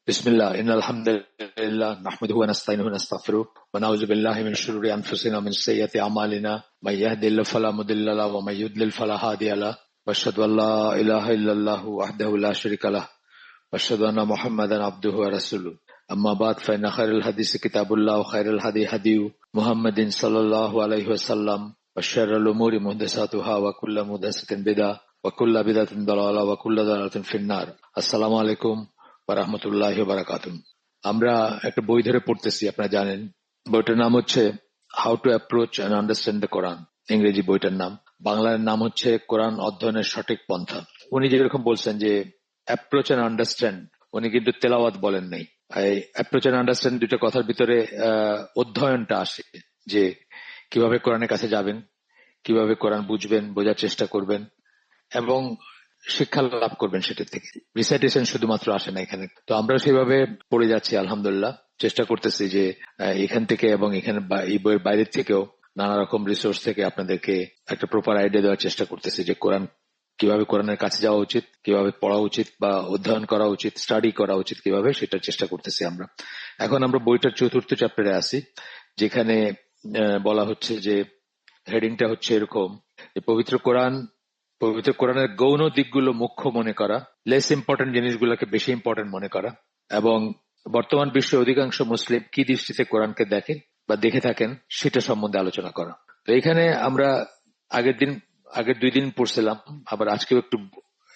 बिस्मिल्लाह इन्नल हम्दुलिल्लाह नहमदुहु व नस्तईनुहु व नस्तगफिरुह व नऊज़ु बिल्लाहि मिन शुरूरि अनफुसिना व मिन सय्यिआति अमालिना मन यहदिहिल्लाहु फला मुदिल्ल लहु व मन युद्लिल फला हादिय लहु व अशहदु अल्ला इलाहा इल्लल्लाहु वहदहु ला शरीका लहु व अशहदु अन्ना मुहम्मदन अब्दुहु व रसूलुहु अम्मा बाद फइन्न खैरल हदीस किताबुल्लाह व खैरल हदी हदी मुहम्मदिन सल्लल्लाहु अलैहि वसल्लम व शर्रल उमूरि मुहदसातुहा व कुल्लु मुहदसातिन बिदअह व कुल्लु बिदअतिन दलालाह व कुल्लु दलालातिन फिन्नार। अस्सलामु आलाइकुम ওয়া রাহমাতুল্লাহি ওয়া বারাকাতুহু। আমরা একটা বই ধরে পড়তেছি, আপনারা জানেন। বইটার নাম হচ্ছে how to approach and understand the Quran, ইংরেজি বইটার নাম। বাংলার নাম হচ্ছে কোরআন অধ্যয়নের সঠিক পন্থা। উনি যেরকম বলছেন যে অ্যাপ্রোচ এন্ড আন্ডারস্ট্যান্ড, উনি কিন্তু তেলাওয়াত বলেন নাই। এই অ্যাপ্রোচ এন্ড আন্ডারস্ট্যান্ড দুটো কথার ভিতরে অধ্যয়নটা আসে, যে কিভাবে কোরআনের কাছে যাবেন, কিভাবে কোরআন বুঝবেন, বোঝার চেষ্টা করবেন এবং শিক্ষা লাভ করবেন সেটা থেকে। রিসাইটেশন শুধুমাত্র আসে না এখানে। তো আমরা সেভাবে পড়ে যাচ্ছি আলহামদুলিল্লাহ। চেষ্টা করতেছি যে এখান থেকে এবং এখানে এই বইয়ের বাইরের থেকেও নানা রকম রিসোর্স থেকে আপনাদেরকে একটা প্রপার আইডিয়া দেওয়ার চেষ্টা করতেছি যে কোরআন কিভাবে, কোরআনের কাছে যাওয়া উচিত, কিভাবে পড়া উচিত বা অধ্যয়ন করা উচিত, স্টাডি করা উচিত কিভাবে, সেটার চেষ্টা করতেছি আমরা। এখন আমরা বইটার চতুর্থ চ্যাপ্টারে আছি, যেখানে বলা হচ্ছে যে হেডিংটা হচ্ছে এরকম যে পবিত্র কোরআনের গৌণ দিকগুলো মুখ্য মনে করা, লেস ইম্পর্টেন্ট জিনিসগুলোকে বেশি ইম্পর্টেন্ট মনে করা, এবং বর্তমান বিশ্বের অধিকাংশ মুসলিম কি দৃষ্টিতে কোরআনকে দেখেন বা দেখে থাকেন সেটা সম্বন্ধে আলোচনা করা। তো এখানে আমরা আগের 2 দিন পড়ছিলাম, আবার আজকেও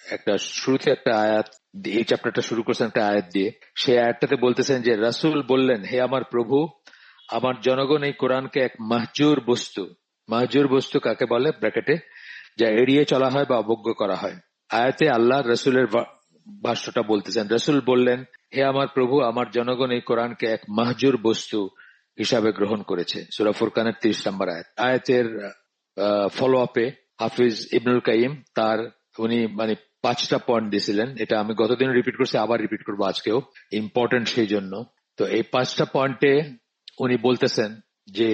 একটা শুরুতে একটা আয়াত, এই চ্যাপ্টারটা শুরু করছেন একটা আয়াত দিয়ে। সেই আয়াতটাতে বলতেছেন যে রাসূল বললেন, হে আমার প্রভু, আমার জনগণ এই কোরআনকে এক মাহজুর বস্তু কাকে বলে, ব্র্যাকেটে, যা এড়িয়ে চলা হয় বা অবজ্ঞা করা হয়। আয়াতে আল্লাহ রসুলের ভাষ্যটা বলতেছেন। রসুল বললেন, হে আমার প্রভু, আমার জনগণ এই কোরআনকে এক মাহজুর বস্তু হিসাবে গ্রহণ করেছে। সূরা ফুরকানের 30 নম্বর আয়াত। আয়াতের ফলো আপে হাফিজ ইবনুল কাইয়িম উনি 5টা পয়েন্ট দিয়েছিলেন। এটা আমি গতদিন রিপিট করছি, আবার রিপিট করবো আজকেও, ইম্পর্টেন্ট সেই জন্য। তো এই 5টা পয়েন্টে উনি বলতেছেন যে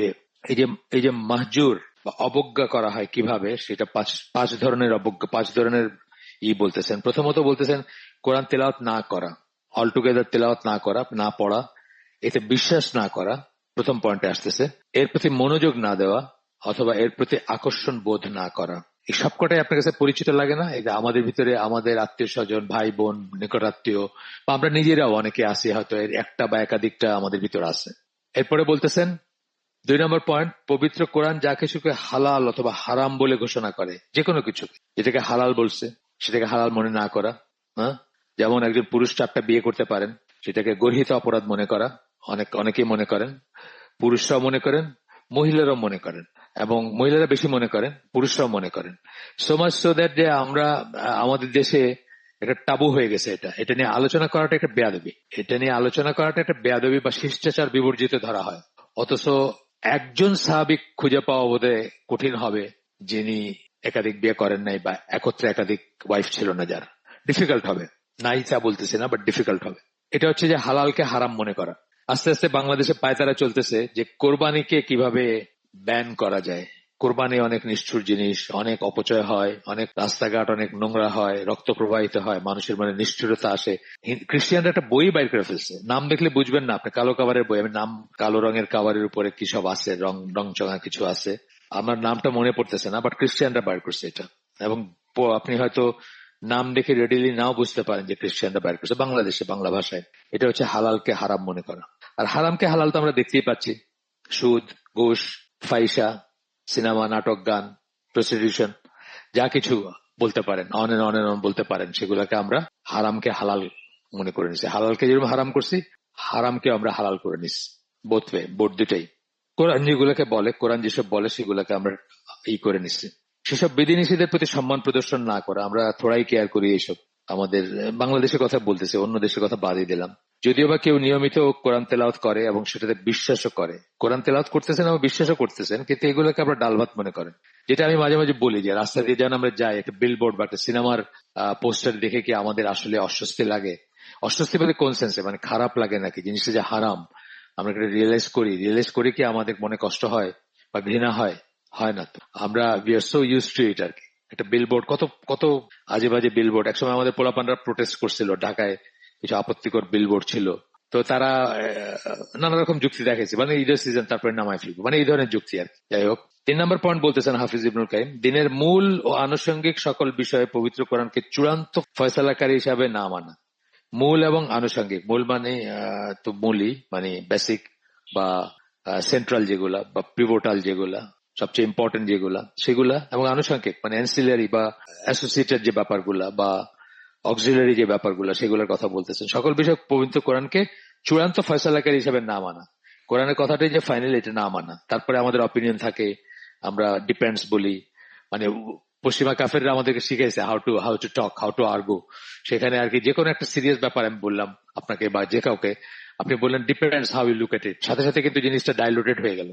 এই যে মাহজুর বা অবজ্ঞা করা হয় কিভাবে, সেটা 5 ধরনের অবজ্ঞা, 5 ধরনের বলতেছেন। প্রথমত বলতেছেন কোরআন তেলাওয়াত না করা, অল টুগেদার তেলাওয়াত না করা, না পড়া, এতে বিশ্বাস না করা, প্রথম পয়েন্টে আসতেছে। এর প্রতি মনোযোগ না দেওয়া অথবা এর প্রতি আকর্ষণ বোধ না করা। এই সবকটাই আপনার কাছে পরিচিত লাগে না? এই যে আমাদের ভিতরে আমাদের আত্মীয় স্বজন, ভাই বোন, নিকট আত্মীয় বা আমরা নিজেরাও অনেকে আছি, হয়তো এর একটা বা একাধিকটা আমাদের ভিতরে আছে। এরপরে বলতেছেন 2 নম্বর পয়েন্ট, পবিত্র কোরআন যা কিছুকে হালাল অথবা হারাম বলে ঘোষণা করে, যে কোনো কিছু যেটাকে হালাল বলছে সেটাকে হালাল মনে না করা। যেমন একজন পুরুষ 4টা বিয়ে করতে পারেন, সেটাকে গর্হিত অপরাধ মনে করা। অনেকেই মনে করেন, পুরুষরাও মনে করেন, মহিলারাও মনে করেন, এবং মহিলারা বেশি মনে করেন, পুরুষরাও মনে করেন। সো মাচ সো দ্যাট যে আমরা আমাদের দেশে একটা টাবু হয়ে গেছে। এটা নিয়ে আলোচনা করাটা একটা বেয়াদবি, এটা নিয়ে আলোচনা করাটা একটা বেয়াদবি বা শিষ্টাচার বিবর্জিত ধরা হয়। অথচ একজন সাহাবী খুঁজে পাওয়া বোধহয় কঠিন হবে যিনি একাধিক বিয়ে করেন নাই বা একত্রে একাধিক ওয়াইফ ছিল না, যার ডিফিকাল্ট হবে। নাই তা বলতেছে না, বাট ডিফিকাল্ট হবে। এটা হচ্ছে যে হালালকে হারাম মনে করা। আস্তে আস্তে বাংলাদেশে পায়তারা চলতেছে যে কোরবানিকে কিভাবে ব্যান করা যায়। কোরবানি অনেক নিষ্ঠুর জিনিস, অনেক অপচয় হয়, অনেক রাস্তাঘাট অনেক নোংরা হয়, রক্ত প্রবাহিত হয়, মানুষের নিষ্ঠুরতা আসে। খ্রিস্টানরা একটা বই বাইর করে ফেলছে, নাম দেখলে বুঝবেন না আপনি, কালো কাভারের বই। আমি নাম, কালো রঙের কাভারের উপরে কি সব আছে, রং চঙা কিছু আছে, আমার নামটা মনে পড়তেছে না, বাট খ্রিস্টানরা বাইর করছে এটা। এবং আপনি হয়তো নাম দেখে রেডিলি নাও বুঝতে পারেন যে খ্রিস্টানরা বাইর করছে বাংলাদেশে, বাংলা ভাষায়। এটা হচ্ছে হালালকে হারাম মনে করা। আর হারামকে হালাল তো আমরা দেখতেই পাচ্ছি, সুদ, ঘুষ, ফাইসা, সিনেমা, নাটক, গান, প্রস্টিটিউশন, যা কিছু বলতে পারেন, অন এন্ড অন বলতে পারেন, সেগুলোকে আমরা হারামকে হালাল মনে করে নিচ্ছি। হালালকে যেরকম হারাম করছি, হারামকে আমরা হালাল করে নিচ্ছি। বোধ দুটাই। কোরআন যেগুলোকে বলে, কোরআন যেসব বলে সেগুলোকে আমরা করে নিচ্ছি। সেসব বিধিনিষেধের প্রতি সম্মান প্রদর্শন না করা, আমরা থোড়াই কেয়ার করি এইসব। আমাদের বাংলাদেশের কথা বলতেছে, অন্য দেশের কথা বাদই দিলাম। যদিও বা কেউ নিয়মিত কোরআন তেলাওয়াত করে এবং সেটাতে বিশ্বাসও করে, কোরআন তেলাওয়াত করতেছেন এবং বিশ্বাসও করতেছেন, কিন্তু এগুলোকে আমরা ডাল ভাত মনে করেন। যেটা আমি মাঝে মাঝে বলি যে রাস্তা দিয়ে যখন আমরা যাই, একটা বিলবোর্ড বা একটা সিনেমার পোস্টার দেখে কি আমাদের আসলে অস্বস্তি লাগে? অস্বস্তি বলে কোন সেন্সে, খারাপ লাগে নাকি? জিনিসটা যে হারাম আমরা রিয়েলাইজ করি কি আমাদের মনে কষ্ট হয় বা ঘৃণা হয়? হয় না তো। আমরা we are so used to it আর কি। একটা বিলবোর্ড, কত কত আজে বাজে বিলবোর্ড। একসময় আমাদের পোলাপানরা প্রোটেস্ট করছিল ঢাকায়, কিছু আপত্তিকর বিলবোর্ড ছিল। তো তারা নানা রকম যুক্তি দেখেছে, মানে ঈদের সিজন তারপরে নামায় ফেলবো, মানে এই ধরনের যুক্তি আর কি। যাই হোক, 3 নম্বর পয়েন্ট বলতেছেন হাফিজ ইবনুল কাইম, দিনের মূল ও আনুষঙ্গিক সকল বিষয়ে পবিত্র কোরআনকে চূড়ান্ত ফয়সালাকারী হিসাবে না মানা। মূল এবং আনুষঙ্গিক, মূল মানে তো মূলই মানে বেসিক বা সেন্ট্রাল যেগুলা বা পিভোটাল যেগুলা, সবচেয়ে ইম্পর্টেন্ট যেগুলা সেগুলা, এবং আনুষঙ্গিক মানে অ্যান্সিলারি বা অ্যাসোসিয়েটেড যে ব্যাপারগুলা বা অক্সিলারি যে ব্যাপারগুলা সেগুলোর কথা বলতেছেন। সকল বিষয় পবিত্র কোরআনকে চূড়ান্ত ফয়সালাকারী হিসেবে না মানা, কোরআনের কথাটাই যে ফাইনাল এটা না মানা। তারপরে আমাদের অপিনিয়ন থাকে, আমরা ডিপেন্ডস বলি, মানে পশ্চিমা কাফেররা আমাদেরকে শিখেছে how to talk, how to argue. সেখানে আর কি যে কোনো একটা সিরিয়াস ব্যাপার আমি বললাম আপনাকে বা যে কাউকে, আপনি বললেন depends how you look at it, সাথে সাথে কিন্তু জিনিসটা ডাইলুটেড হয়ে গেল,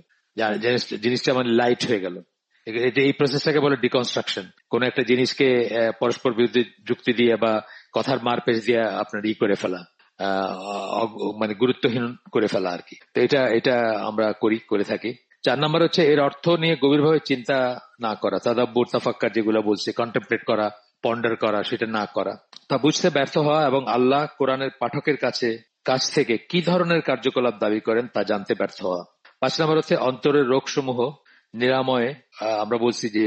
জিনিসটা মানে লাইট হয়ে গেল। এই প্রসেসটাকে বলে ডিকনস্ট্রাকশন। কোন একটা জিনিসকে পরস্পর বিরুদ্ধে যুক্তি দিয়ে বা কথার মারপেচ দিয়ে আপনার করে ফেলা, মানে গুরুত্বহীন করে ফেলা আর কি। তো এটা আমরা করে থাকি। 4 নম্বর হচ্ছে এর অর্থ নিয়ে গভীরভাবে চিন্তা না করা, তাদাব্বুর তাফাক্কার যেগুলো বলছে, কন্টেমপ্লেট করা, পন্ডার করা, সেটা না করা, তা বুঝতে ব্যর্থ হওয়া এবং আল্লাহ কোরআনের পাঠকের কাছ থেকে কি ধরনের কার্যকলাপ দাবি করেন তা জানতে ব্যর্থ হওয়া। 5 নম্বর হচ্ছে অন্তরের রোগসমূহ নিরাময়ে আমরা বলছি যে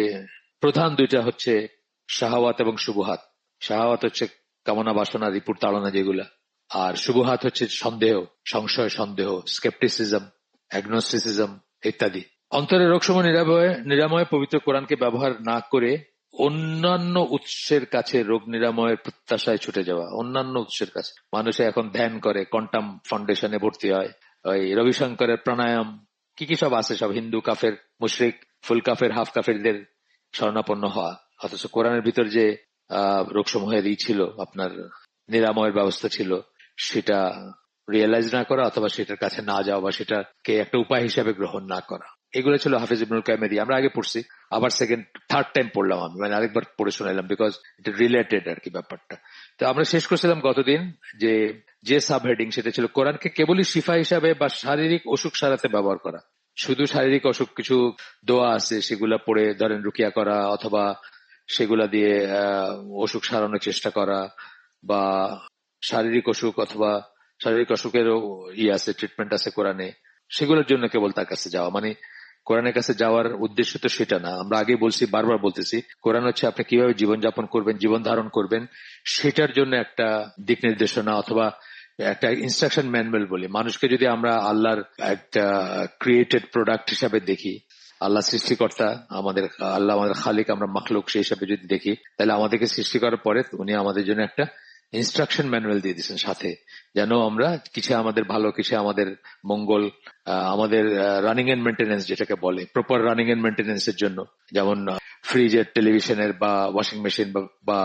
প্রধান দুইটা হচ্ছে শাহাওয়াত এবং শুবহাত। শাহাওয়াত হচ্ছে কামনা বাসনা রিপুর তাড়না যেগুলা, আর শুবহাত হচ্ছে সন্দেহ, সংশয়, সন্দেহ, স্কেপটিসিজম, অ্যাগনোস্টিসিজম ইত্যাদি। অন্তরের রোগসমূহ নিরাময়ে পবিত্র কোরআনকে ব্যবহার না করে অন্যান্য উৎসের কাছে রোগ নিরাময়ের প্রত্যাশায় ছুটে যাওয়া। অন্যান্য উৎসের কাছে মানুষে এখন ধ্যান করে, কোয়ান্টাম ফাউন্ডেশনে ভর্তি হয়, ওই রবিশঙ্করের প্রাণায়াম, কি সব আছে, সব হিন্দু কাফের, মুশরিক, ফুল কাফের, হাফ কাফেরদের শরণাপন্ন হওয়া। অথচ কোরআনের ভিতর যে রোগসমূহের ছিল, আপনার নিরাময়ের ব্যবস্থা ছিল, সেটা রিয়েলাইজ না করা অথবা সেটার কাছে না যাওয়া বা সেটাকে একটা উপায় হিসেবে গ্রহণ না করা, এগুলো ছিল হাফিজ ইবনুল কাইমের। আমরা আগে পড়ছি, আবার থার্ড টাইম পড়লাম আমি, মানে আরেকবার পড়ে শোনাইলাম, বিকজ এটা রিলেটেড আর কি ব্যাপারটা। তো আমরা শেষ করছিলাম গতদিন যে সাব হেডিং, সেটা ছিল কোরআনকে কেবলই শিফা হিসাবে বা শারীরিক অসুখ সারাতে ব্যবহার করা। শুধু শারীরিক অসুখ কিছু দোয়া আছে, সেগুলা পড়ে ধরেন রুকিয়া করা অথবা সেগুলা দিয়ে অসুখ সারানোর চেষ্টা করা, বা শারীরিক অসুখ অথবা শারীরিক অসুখেরও আছে, ট্রিটমেন্ট আছে কোরআনে, সেগুলোর জন্য কেবল তার কাছে যাওয়া। মানে কোরআনের কাছে যাওয়ার উদ্দেশ্য তো সেটা না। আমরা আগে বলছি, বারবার বলতেছি, কোরআন হচ্ছে আপনি কিভাবে জীবনযাপন করবেন, জীবন ধারণ করবেন, সেটার জন্য একটা দিক নির্দেশনা অথবা একটা ইনস্ট্রাকশন ম্যানুয়াল বলি। মানুষকে যদি আমরা আল্লাহর একটা ক্রিয়েটেড প্রোডাক্ট হিসাবে দেখি, আল্লাহ সৃষ্টিকর্তা, আল্লাহ আমাদের খালিক, আমরা মাখলুক, সেই হিসাবে যদি দেখি, তাহলে আমাদেরকে সৃষ্টি করার পরে উনি আমাদের জন্য একটা ইনস্ট্রাকশন ম্যানুয়াল দিয়ে দিচ্ছেন সাথে, যেন আমরা কিছু আমাদের ভালো, কিছু আমাদের মঙ্গল, আমাদের রানিং এন্ড মেনটেনেন্স যেটাকে বলে, প্রপার রানিং এন্ড মেনটেনেন্স এর জন্য, যেমন ফ্রিজের, টেলিভিশনের বা ওয়াশিং মেশিন বা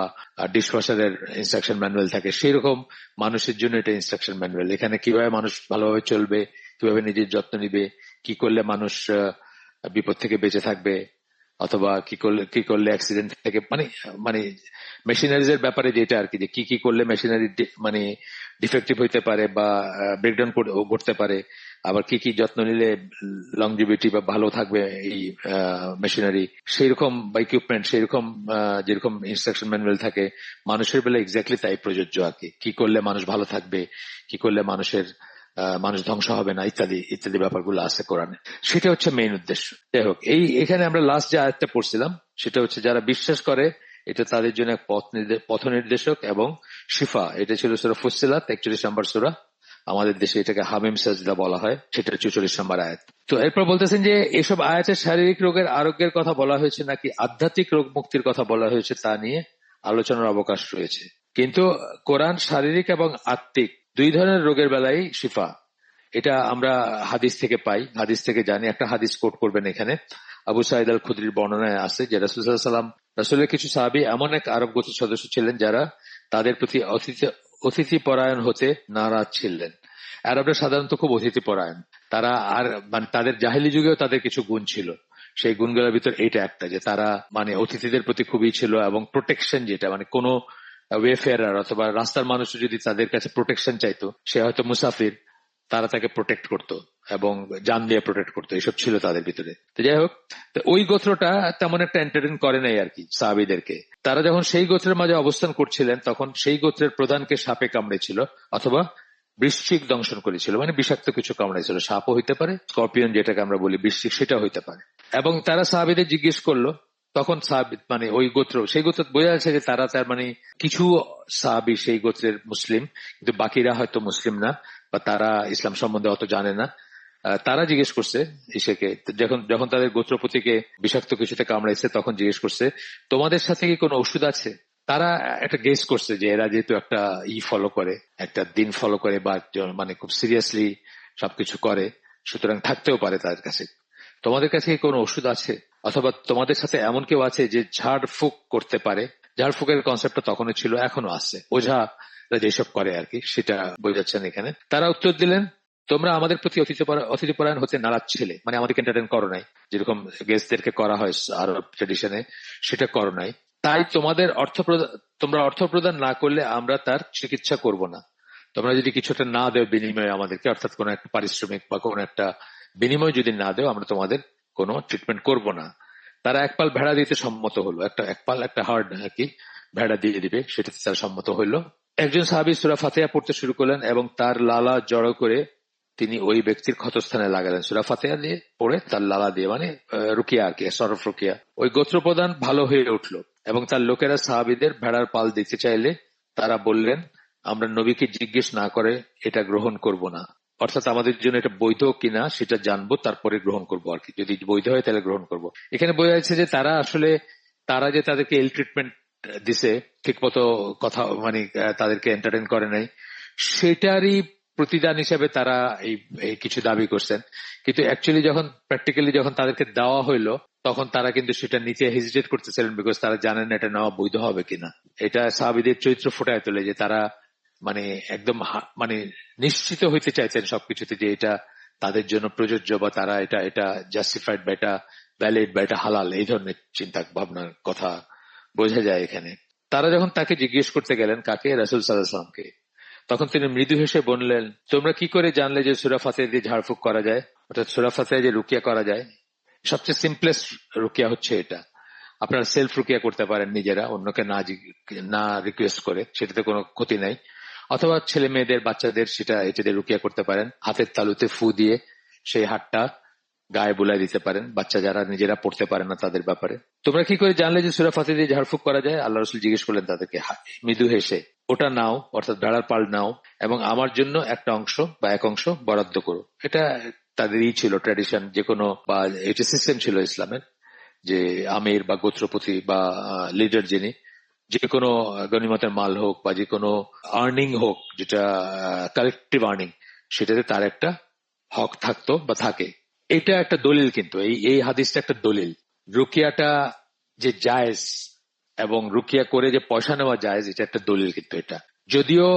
ডিশওয়াশারের ইনস্ট্রাকশন ম্যানুয়াল থাকে, সেই রকম মানুষের জন্য এটা ইনস্ট্রাকশন ম্যানুয়াল। এখানে কিভাবে মানুষ ভালোভাবে চলবে, কিভাবে নিজের যত্ন নিবে, কি করলে মানুষ বিপদ থেকে বেঁচে থাকবে, অথবা কি করলে অ্যাক্সিডেন্ট থেকে, মানে মেশিনারিজ এর ব্যাপারে যেটা আর কি, যে কি করলে মেশিনারি মানে ডিফেক্টিভ হইতে পারে বা ব্রেকডাউন ঘটতে পারে, আবার কি যত্ন নিলে লংজিভিটি বা ভালো থাকবে এই মেশিনারি, সেইরকম বা ইকুইপমেন্ট, সেইরকম যেরকম ইনস্ট্রাকশন ম্যানুয়াল থাকে, মানুষের বেলা এক্স্যাক্টলি তাই প্রযোজ্য আর কি করলে মানুষ ভালো থাকবে, কি করলে মানুষ ধ্বংস হবে না, ইত্যাদি ইত্যাদি ব্যাপারগুলো আছে কোরআনে। সেটা হচ্ছে মেইন উদ্দেশ্য। যাই হোক, এখানে আমরা লাস্ট যে আয়াতটা পড়ছিলাম, সেটা হচ্ছে যারা বিশ্বাস করে এটা তাদের জন্য এক পথ নির্দেশক এবং শিফা। এটা ছিল সূরা ফুসসিলাত 41 নম্বর সূরা, আমাদের দেশে এটাকে হামিম সাজদা বলা হয়, সেটা 44 নম্বর আয়াত। তো এরপর বলতেছেন যে এসব আয়াতে শারীরিক রোগের আরোগ্যের কথা বলা হয়েছে নাকি আধ্যাত্মিক রোগ মুক্তির কথা বলা হয়েছে তা নিয়ে আলোচনার অবকাশ রয়েছে। কিন্তু কোরআন শারীরিক এবং আত্মিক দুই ধরনের রোগের বেলায় শিফা, এটা আমরা হাদিস থেকে পাই, হাদিস থেকে জানি। একটা হাদিস কোট করবেন এখানে, আবু সাঈদ আল খুদরির বর্ণনায় আছে যে রাসূল সাল্লাল্লাহু আলাইহি ওয়াসাল্লাম, রাসূলের কিছু সাহাবী এমন এক আরব গোত্রের সদস্য ছিলেন যারা তাদের প্রতি অতিথি পরায়ণ হতে নারাজ ছিলেন। আরবরা সাধারণত খুব অতিথি পরায়ণ, তারা আর মানে তাদের জাহেলি যুগেও তাদের কিছু গুণ ছিল, সেই গুণগুলোর ভিতর এইটা একটা, যে তারা মানে অতিথিদের প্রতি খুবই ছিল, এবং প্রোটেকশন, যেটা মানে কোনো ওয়েফেয়ারার অথবা রাস্তার মানুষ যদি তাদের কাছে প্রোটেকশন চাইতো, সে হয়তো মুসাফির, তারা তাকে প্রোটেক্ট করতো। এবং জান দিয়ে প্রোটেক্ট করতো, এসব ছিল তাদের ভিতরে। তো যাই হোক, ওই গোত্রটা তেমন একটা এন্টারটেইন করে নাই আর কি সাহাবীদেরকে। তারা যখন সেই গোত্রের মাঝে অবস্থান করছিলেন তখন সেই গোত্রের প্রধানকে সাপে কামড়েছিল অথবা বৃশ্চিক দংশন করেছিল, মানে বিষাক্ত কিছু কামড়াইছিল। সাপও হইতে পারে, স্করপিয়ন যেটাকে আমরা বলি বৃশ্চিক, সেটা হইতে পারে। এবং তারা সাহাবীদের জিজ্ঞেস করলো, তখন সাহাবী মানে ওই গোত্র, সেই গোত্র বোঝা যাচ্ছে যে তারা তার মানে কিছু সাহাবী সেই গোত্রের মুসলিম, কিন্তু বাকিরা হয়তো মুসলিম না বা তারা ইসলাম সম্বন্ধে অত জানে না। তারা জিজ্ঞেস করছে ইসেকে, যখন যখন তাদের গোত্রপতিকে বিষাক্ত কিছুতে কামড়াইছে তখন জিজ্ঞেস করছে, তোমাদের সাথে কি কোনো ওষুধ আছে? তারা একটা গেস করছে যে এরা যেহেতু একটা ফলো করে, একটা দিন ফলো করে বা মানে খুব সিরিয়াসলি সবকিছু করে, সুতরাং থাকতেও পারে তাদের কাছে। তোমাদের কাছে কি কোনো ওষুধ আছে? অথবা তোমাদের সাথে এমন কেউ আছে যে ঝাড়ফুঁক করতে পারে? ঝাড়ফুঁকের কনসেপ্টটা তখনও ছিল, এখনো আছে, ওঝা যেসব করে আর কি, সেটা বোঝাচ্ছেন এখানে। তারা উত্তর দিলেন, তোমরা আমাদের প্রতি অতিথিপরায়ণ হতে নারাজ ছেলে, মানে আমাদেরকে এন্টারটেইন করো নাই, যেরকম গেস্টদেরকে করা হয় আরব ট্রেডিশনে, সেটা করো নাই। তাই তোমরা অর্থ প্রদান না করলে আমরা তার চিকিৎসা করব না। তোমরা যদি কিছুটা না দেও বিনিময়ে আমাদেরকে, অর্থাৎ কোনো একটা পারিশ্রমিক বা কোনো একটা বিনিময় যদি না দেও, আমরা তোমাদের কোনো ট্রিটমেন্ট করব না। তারা একপাল ভেড়া দিতে সম্মত হলো, একটা হার্ড আর কি ভেড়া দিয়ে দিবে, সেটাতে তারা সম্মত হইলো। একজন সাহাবী সূরা ফাতিহা পড়তে শুরু করলেন এবং তার লালা জড়ো করে তিনি ওই ব্যক্তির ক্ষতস্থানে লাগালেন। সূরা ফাতিহা দিয়ে পড়ে তার লালা দিয়ে, মানে রুকিয়া আর কি, সরফ রুকিয়া। ওই গোত্রপ্রধান ভালো হয়ে উঠল এবং তার লোকেরা সাহাবীদের ভেড়ার পাল দিতে চাইলে তারা বললেন, আমরা নবীকে জিজ্ঞেস না করে এটা গ্রহণ করব না, অর্থাৎ আমাদের জন্য এটা বৈধ কিনা সেটা জানবো তারপরে গ্রহণ করবো আর কি, যদি বৈধ হয় তাহলে গ্রহণ করব। এখানে বোঝা যাচ্ছে যে তারা যে তাদেরকে এল ট্রিটমেন্ট দিছে, ঠিক মতো কথা মানে তাদেরকে এন্টারটেইন করে নাই, সেটারই প্রতিদান হিসেবে তারা এই কিছু দাবি করছেন। কিন্তু অ্যাকচুয়ালি প্র্যাকটিক্যালি যখন তাদেরকে দেওয়া হইলো তখন তারা কিন্তু সেটা নিতে হেজিটেট করতেছিলেন, বিকজ তারা জানেন এটা নেওয়া বৈধ হবে কিনা। এটা সাহাবীদের চরিত্র ফুটায় তোলে যে তারা মানে একদম মানে নিশ্চিত হইতে চাইছেন সবকিছুতে যে এটা তাদের জন্য প্রযোজ্য বা তারা এটা এটা জাস্টিফাইড বা এটা ভ্যালিড বা এটা হালাল, এই ধরনের চিন্তা ভাবনার কথা বোঝা যায় এখানে। তারা যখন তাকে জিজ্ঞেস করতে গেলেন, কাকে? রাসূল সাল্লাল্লাহু আলাইহি ওয়াসাল্লামকে, তখন তিনি মৃদু হেসে বললেন, তোমরা কি করে জানলে যে সূরা ফাতিহা দিয়ে ঝাড়ফুঁক করা যায়, অর্থাৎ সূরা ফাতিহা যে রুকিয়া করা যায়? সবচেয়ে সিম্পলেস্ট রুকিয়া হচ্ছে এটা। আপনারা সেলফ রুকিয়া করতে পারেন নিজেরা, অন্যকে না রিকোয়েস্ট করে, সেটাতে কোনো ক্ষতি নাই। অথবা ছেলে মেয়েদের, বাচ্চাদের এটা দিয়ে রুকিয়া করতে পারেন, হাতের তালুতে ফু দিয়ে সেই হাতটা গায়ে বুলাই দিতে পারেন, বাচ্চা যারা নিজেরা পড়তে পারে না তাদের ব্যাপারে। তোমরা কি করে জানলে যে সূরা ফাতিহা দিয়ে ঝাড়ফুঁক করা যায়? আল্লাহ রাসূল জিজ্ঞেস করলেন তাদেরকে মৃদু হেসে, ওটা নাও, অর্থাৎ ভেড়ার পাল নাও এবং আমার জন্য একটা অংশ বা এক অংশ বরাদ্দ করো। এটা তাদেরই ছিল ট্র্যাডিশন, যে কোনো বা এটা সিস্টেম ছিল ইসলামের, যে আমির বা গোত্রপতি বা লিডার যিনি, যে কোনো গনিমতের মাল হোক বা যে কোনো আর্নিং হোক, যেটা কালেকটিভ আর্নিং, সেটাতে তার একটা হক থাকতো বা থাকে। এটা একটা দলিল, কিন্তু এই হাদিসটা একটা দলিল। রুকিয়াটা যে জায়েজ এবং রুকিয়া করে যে পয়সা নেওয়া জায়েজ, এটা একটা দলিল। কিন্তু এটা যদিও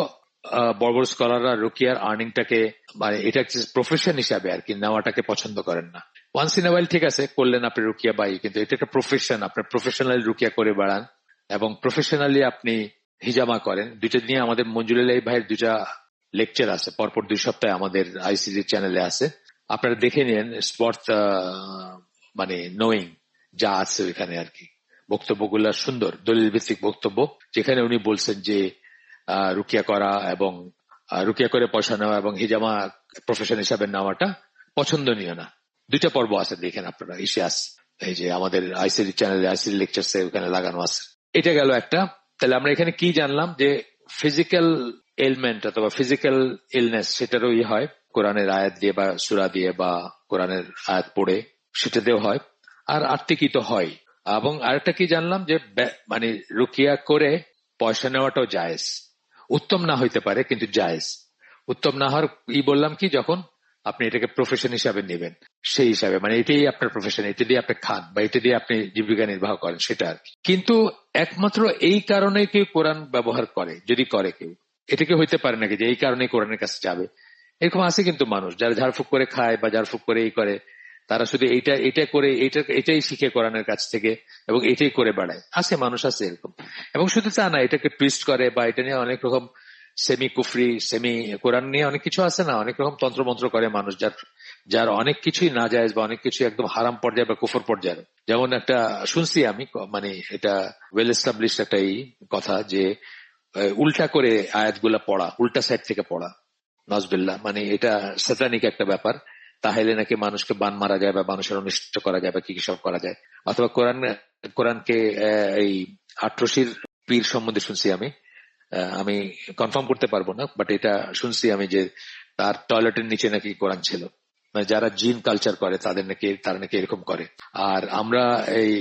বড় বড় স্কলাররা রুকিয়ার আর্নিংটাকে মানে এটা প্রফেশন হিসাবে আর কি নেওয়াটাকে পছন্দ করেন না। ওয়ান্স ইন আ ওয়াইল ঠিক আছে করলেন আপনি রুকিয়া বাই, কিন্তু এটা একটা প্রফেশন, আপনার প্রফেশনালি রুকিয়া করে বেড়ান এবং প্রফেশনালি আপনি হিজামা করেন। দুইটা নিয়ে আমাদের মঞ্জুরুল ভাইয়ের দুইটা লেকচার আছে পরপর 2 সপ্তাহে আমাদের আইসিজি চ্যানেলে আছে, আপনারা দেখে নিন। স্পট মানে নোয়িং যা আছে ওইখানে আর কি, বক্তব্যগুলো সুন্দর দলিল ভিত্তিক বক্তব্য, যেখানে উনি বলছেন যে রুকিয়া করা এবং রুকিয়া করে পয়সা নেওয়া এবং হিজামা প্রফেশন হিসাবে নেওয়াটা পছন্দনীয় না। 2টা পর্ব আছে, দেখেন আপনারা, ইসে এই যে আমাদের আইসিডি চ্যানেলে আইসিডি লেকচারস ওখানে লাগানো আছে। এটা গেল একটা। তাহলে আমরা এখানে কি জানলাম? যে ফিজিক্যাল এলমেন্ট অথবা ফিজিক্যাল ইলনেস সেটারও হয় কোরআনের আয়াত দিয়ে বা সূরা দিয়ে বা কোরআনের আয়াত পড়ে, সেটাতেও হয়। আর আত্মিকিত হয়। এবং আরেকটা কি জানলাম? যে মানে রুকিয়া করে পয়সা নেওয়াটাও জায়েজ। উত্তম না হইতে পারে কিন্তু জায়েজ। উত্তম না হওয়ার বললাম কি, যখন আপনি এটাকে প্রফেশন হিসাবে নেবেন, সেই হিসাবে মানে এটাই আপনার প্রফেশন, এটা দিয়ে আপনি খান বা এটা দিয়ে আপনি জীবিকা নির্বাহ করেন, সেটা আর কি। কিন্তু একমাত্র এই কারণে কেউ কোরআন ব্যবহার করে, যদি করে কেউ, এটা কি হইতে পারে নাকি যে এই কারণে কোরআনের কাছে যাবে? এরকম আছে কিন্তু মানুষ যারা ঝাড়ফুঁক করে খায় বা ঝাড়ফুঁক করে এই করে, তারা শুধু এটা করে এটাই শিখে কোরআনের কাছ থেকে এবং এটাই করে বেড়ায়। আছে, মানুষ আছে এরকম। এবং শুধু তা না, এটাকে টুইস্ট করে বা এটা নিয়ে অনেক রকম সেমি কুফরি, সেমি কোরআন নিয়ে অনেক কিছু আছে না, অনেক রকম তন্ত্রমন্ত্র করে মানুষ, যার যার অনেক কিছুই না জায়েজ বা অনেক কিছু একদম হারাম পর্যায়ে বা কুফর পর্যায়ে। যেমন একটা শুনছি আমি, মানে এটা ওয়েল এস্টাবলিশড একটা এই কথা যে উল্টা করে আয়াতগুলা পড়া, উল্টা সাইড থেকে পড়া, নজবিল্লাহ, মানে এটা স্যাটানিক একটা ব্যাপার। তাহলে নাকি মানুষকে বান মারা যায় বা মানুষের অনিষ্ট করা যায় বা কি কি সব করা যায়। অথবা কোরআনকে এই আটরশির পীর সম্বন্ধে শুনছি আমি, আমি কনফার্ম করতে পারবো না, বাট এটা শুনছি আমি যে তার টয়লেটের নিচে নাকি কোরআন ছিল। মানে যারা জিন কালচার করে তারা নাকি এরকম করে। আর আমরা এই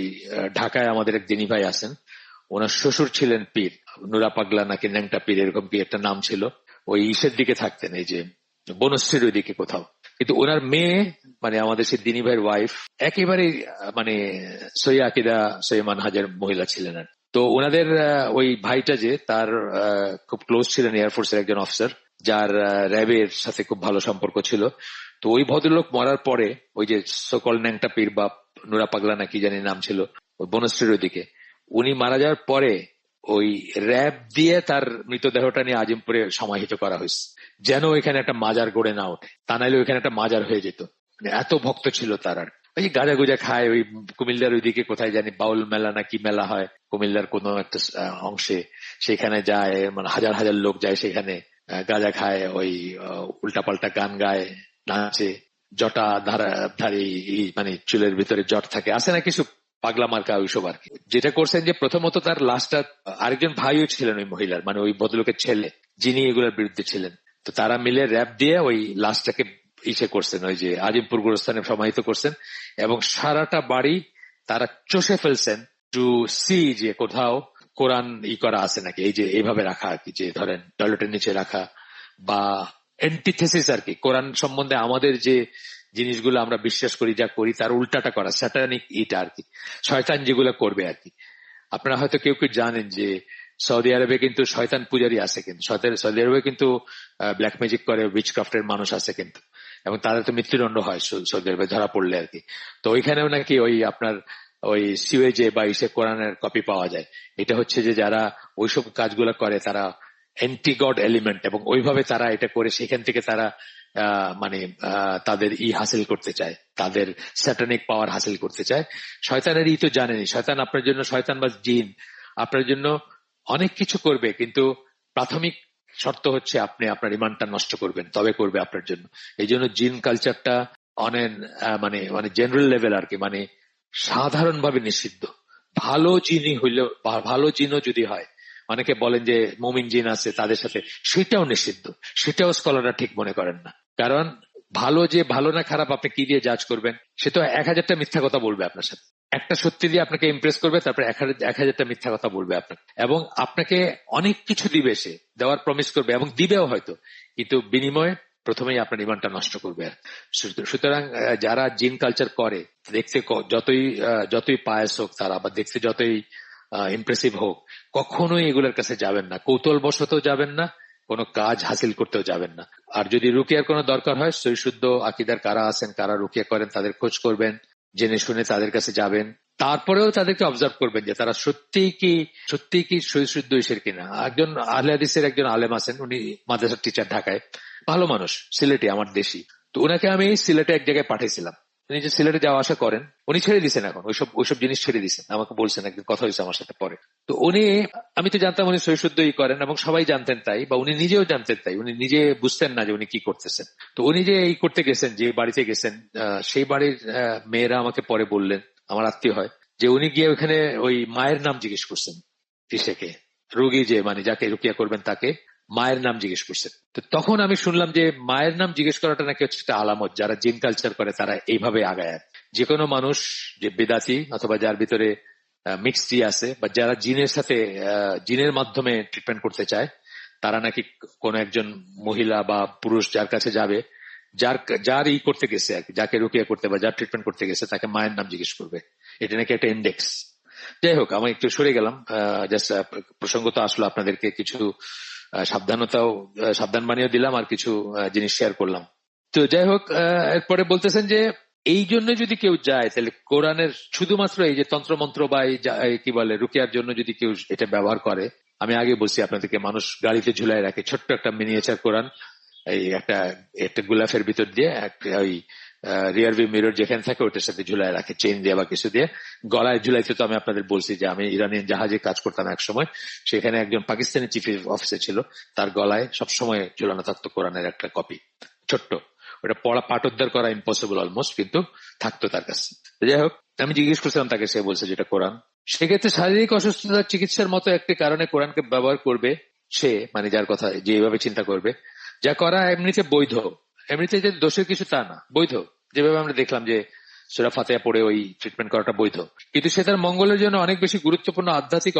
ঢাকায় আমাদের এক দিনী ভাই আছেন, ওনার শ্বশুর ছিলেন পীর, নুরা পাগলা নাকি ন্যাংটা পীর এরকম কি একটা নাম ছিল। ওই ইসের দিকে থাকতেন, এই যে বনশ্রীর ওই দিকে কোথাও। কিন্তু ওনার মেয়ে, মানে আমাদের সেই দিনী ভাইয়ের ওয়াইফ, একেবারে মানে সহি আকিদা সহি মানহাজের মহিলা ছিলেন। আর তো ওনাদের ওই ভাইটা যে তার খুব ক্লোজ ছিলেন এয়ারফোর্সের একজন অফিসার, যার র্যাবের সাথে খুব ভালো সম্পর্ক ছিল। তো ওই ভদ্রলোক মরার পরে ওই যে সকল ন্যাংটা পীর বা নুরা পাগলা নাকি জানি নাম ছিল, ওই বনশ্রীর ওইদিকে, উনি মারা যাওয়ার পরে ওই র্যাব দিয়ে তার মৃতদেহটা নিয়ে আজিমপুরে সমাহিত করা হয়েছে, যেন এখানে একটা মাজার গড়ে না ওঠে, তা নাহলে ওইখানে একটা মাজার হয়ে যেত। মানে এত ভক্ত ছিল তার। আর ওই গাঁজা গুজা খায়, ওই কুমিল্লার ওইদিকে কোথায় জানি বাউল মেলা না কি মেলা হয় কুমিল্লার কোন একটা অংশে, সেখানে যায়, মানে হাজার হাজার লোক যায় সেখানে, গাঁজা খায়, ওই উল্টাপাল্টা গান গায়, নাচে, জটা ধারে মানে চুলের ভিতরে জট থাকে, আছে না কিছু পাগলা মার্কা ওইসব আর কি। যেটা করছেন যে প্রথমত তার লাশটা, আরেকজন ভাইও ছিলেন ওই মহিলার, মানে ওই ভদ্রলোকের ছেলে, যিনি এগুলোর বিরুদ্ধে ছিলেন, তো তারা মিলে র্যাব দিয়ে ওই লাশটাকে ইসে করছেন, ওই যে আজিমপুর গোরস্থানে সমাহিত করছেন, এবং সারাটা বাড়ি তারা চষে ফেলছেন টু সি যে কোথাও কোরআন করা আছে নাকি, এই যে এইভাবে রাখা আর কি, যে ধরেন টয়লেটের নিচে রাখা, বা এন্টিথেসিস আর কি, কোরআন সম্বন্ধে আমাদের যে জিনিসগুলো আমরা বিশ্বাস করি, যা করি তার উল্টাটা করা, স্যাটানিক এটা আর কি, শয়তান যেগুলো করবে আর কি। আপনারা হয়তো কেউ কেউ জানেন যে সৌদি আরবে কিন্তু শয়তান পূজারী আছে, কিন্তু সৌদি আরবে কিন্তু ব্ল্যাক ম্যাজিক করে, উইচ ক্রাফটের মানুষ আছে কিন্তু, এবং তাদের তো মৃত্যুদণ্ড হয় সৌদি আরবে ধরা পড়লে আর কি। তো ওইখানেও নাকি ওই আপনার ওই সিওয়েজে বা ইসে কোরআনের কপি পাওয়া যায়। এটা হচ্ছে যে যারা ওইসব কাজগুলো করে তারা অ্যান্টি গড এলিমেন্ট, এবং ওইভাবে তারা এটা করে সেখান থেকে তারা মানে তাদের হাসিল করতে চায়, তাদের স্যাটানিক পাওয়ার হাসিল করতে চায়। শয়তানের তো জানেনি, শয়তান আপনার জন্য, শয়তান বা জিন আপনার জন্য অনেক কিছু করবে, কিন্তু প্রাথমিক শর্ত হচ্ছে আপনি আপনার ইমানটা নষ্ট করবেন, তবে করবে আপনার জন্য। এই জন্য জিন কালচারটা অনেক মানে মানে জেনারেল লেভেল আর কি, মানে সাধারণভাবে নিষিদ্ধ। ভালো জিনই হইলেও, ভালো জিনও যদি হয়, অনেকে বলেন যে মুমিন জিন আছে তাদের সাথে, সেটাও নিষিদ্ধ, সেটাও স্কলাররা ঠিক মনে করেন না। কারণ ভালো যে ভালো না খারাপ আপনি কি দিয়ে জাজ করবেন? সে তো 1000টা মিথ্যা কথা বলবে আপনার সাথে, একটা সত্যি দিয়ে আপনাকে ইমপ্রেস করবে, তারপরে 1000টা মিথ্যা কথা বলবে আপনাকে, এবং আপনাকে অনেক কিছু দিবে, সে দেওয়ার প্রমিস করবে এবং দিবেও হয়তো, কিন্তু বিনিময়ে প্রথমেই আপনার ইমানটা নষ্ট করবে। সুতরাং যারা জিন কালচার করে, দেখতে যতই পায়াস হোক তারা, বা দেখতে যতই ইমপ্রেসিভ হোক, কখনোই এগুলোর কাছে যাবেন না, কৌতূহল বশত যাবেন না, কোনো কাজ হাসিল করতেও যাবেন না। আর যদি রুকিয়ার কোনো দরকার হয়, সহিশুদ্ধ আকিদার কারা আছেন, কারা রুকিয়া করেন, তাদের খোঁজ করবেন, জেনে শুনে তাদের কাছে যাবেন। তারপরেও তাদেরকে অবজার্ভ করবেন যে তারা সত্যিই কি সহিশুদ্ধ ইসের কিনা। একজন আহলে হাদিসের একজন আলেম আছেন, উনি মাদ্রাসার টিচার ঢাকায়, ভালো মানুষ, সিলেটে, আমার দেশি। তো উনাকে আমি সিলেটে এক জায়গায় পাঠাইছিলাম, উনি যে সিলেটে যাওয়া আসা করেন, উনি ছেড়ে দিচ্ছেন এখন ওইসব জিনিস ছেড়ে দিচ্ছেন, আমাকে বলছেন, একদিন কথা হয়েছে আমার সাথে পরে। তো উনি, আমি তো জানতাম উনি সহিশুদ্ধই করেন এবং সবাই জানতেন তাই, বা উনি নিজেও জানতেন তাই, উনি নিজে বুঝতেন না যে উনি কি করতেছেন। তো উনি যে এই করতে গেছেন, যে বাড়িতে গেছেন, সেই বাড়ির মেয়েরা আমাকে পরে বললেন, আমার আত্মীয় হয়, যে উনি গিয়ে ওখানে ওই মায়ের নাম জিজ্ঞেস করছেন, ইসেকে, রোগী যে মানে যাকে রুকিয়া করবেন তাকে মায়ের নাম জিজ্ঞেস করছেন। তো তখন আমি শুনলাম যে মায়ের নাম জিজ্ঞেস করাটা নাকি হচ্ছে একটা আলামত, যারা জিন কালচার করে তারা এইভাবে আগায়। যে কোনো মানুষ যে বেদাতি অথবা যার ভিতরে মিক্সড আছে, বা যারা জিনের সাথে জিনের মাধ্যমে ট্রিটমেন্ট করতে চায়, তারা নাকি কোন একজন মহিলা বা পুরুষ যার কাছে যাবে, যার করতে গেছে আর কি, যাকে রুকিয়া করতে বা যার ট্রিটমেন্ট করতে গেছে, তাকে মায়ের নাম জিজ্ঞেস করবে। এটা নাকি একটা ইন্ডেক্স। যাই হোক, আমি একটু সরে গেলাম, জাস্ট প্রসঙ্গ তো আসলো, আপনাদেরকে কিছু সাবধান বানিয়ে দিলাম, আর কিছু জিনিস শেয়ার করলাম। তো যাই হোক, এরপরে বলতেছেন যে এই জন্য যদি কেউ যায়, তাহলে কোরআনের শুধুমাত্র এই যে তন্ত্রমন্ত্র বা এই কি বলে রুকিয়ার জন্য যদি কেউ এটা ব্যবহার করে, আমি আগে বলছি আপনাদেরকে, মানুষ গাড়িতে ঝুলাই রাখে ছোট্ট একটা মিনিয়েচার কোরআন, এই একটা গোলাপের ভিতর দিয়ে ওই রিয়ার ভিউ মিরর যেখানে থাকে ওটার সাথে ঝুলাই রাখে চেইন দিয়ে বা কিছু দিয়ে। গলায় ঝুলাইতে তো আমি আপনাদের বলছি যে আমি ইরানিয়ান জাহাজে কাজ করতাম এক সময়, সেখানে একজন পাকিস্তানি চিফ অফিসার ছিল, তার গলায় সবসময় ঝুলানো থাকতো কোরআনের একটা কপি, ছোট্ট। ওটা পড়া পাঠোদ্ধার করা ইম্পসিবল অলমোস্ট, কিন্তু থাকতো তার কাছে। যাই হোক, আমি জিজ্ঞেস করছিলাম তাকে, সে বলছে যেটা কোরআন। সেক্ষেত্রে শারীরিক অসুস্থতার চিকিৎসার মতো একটি কারণে কোরআনকে ব্যবহার করবে সে, মানে যার কথা যে এভাবে চিন্তা করবে, যা করা এমনিতে বৈধ, এমনিতে যে দোষের কিছু তা না, বৈধ। যেভাবে আমরা দেখলাম যে সূরা ফাতিহা পড়ে ওই ট্রিটমেন্ট করাটা বৈধ, কিন্তু সে তার মঙ্গলের জন্য অনেক বেশি গুরুত্বপূর্ণ আধ্যাত্মিক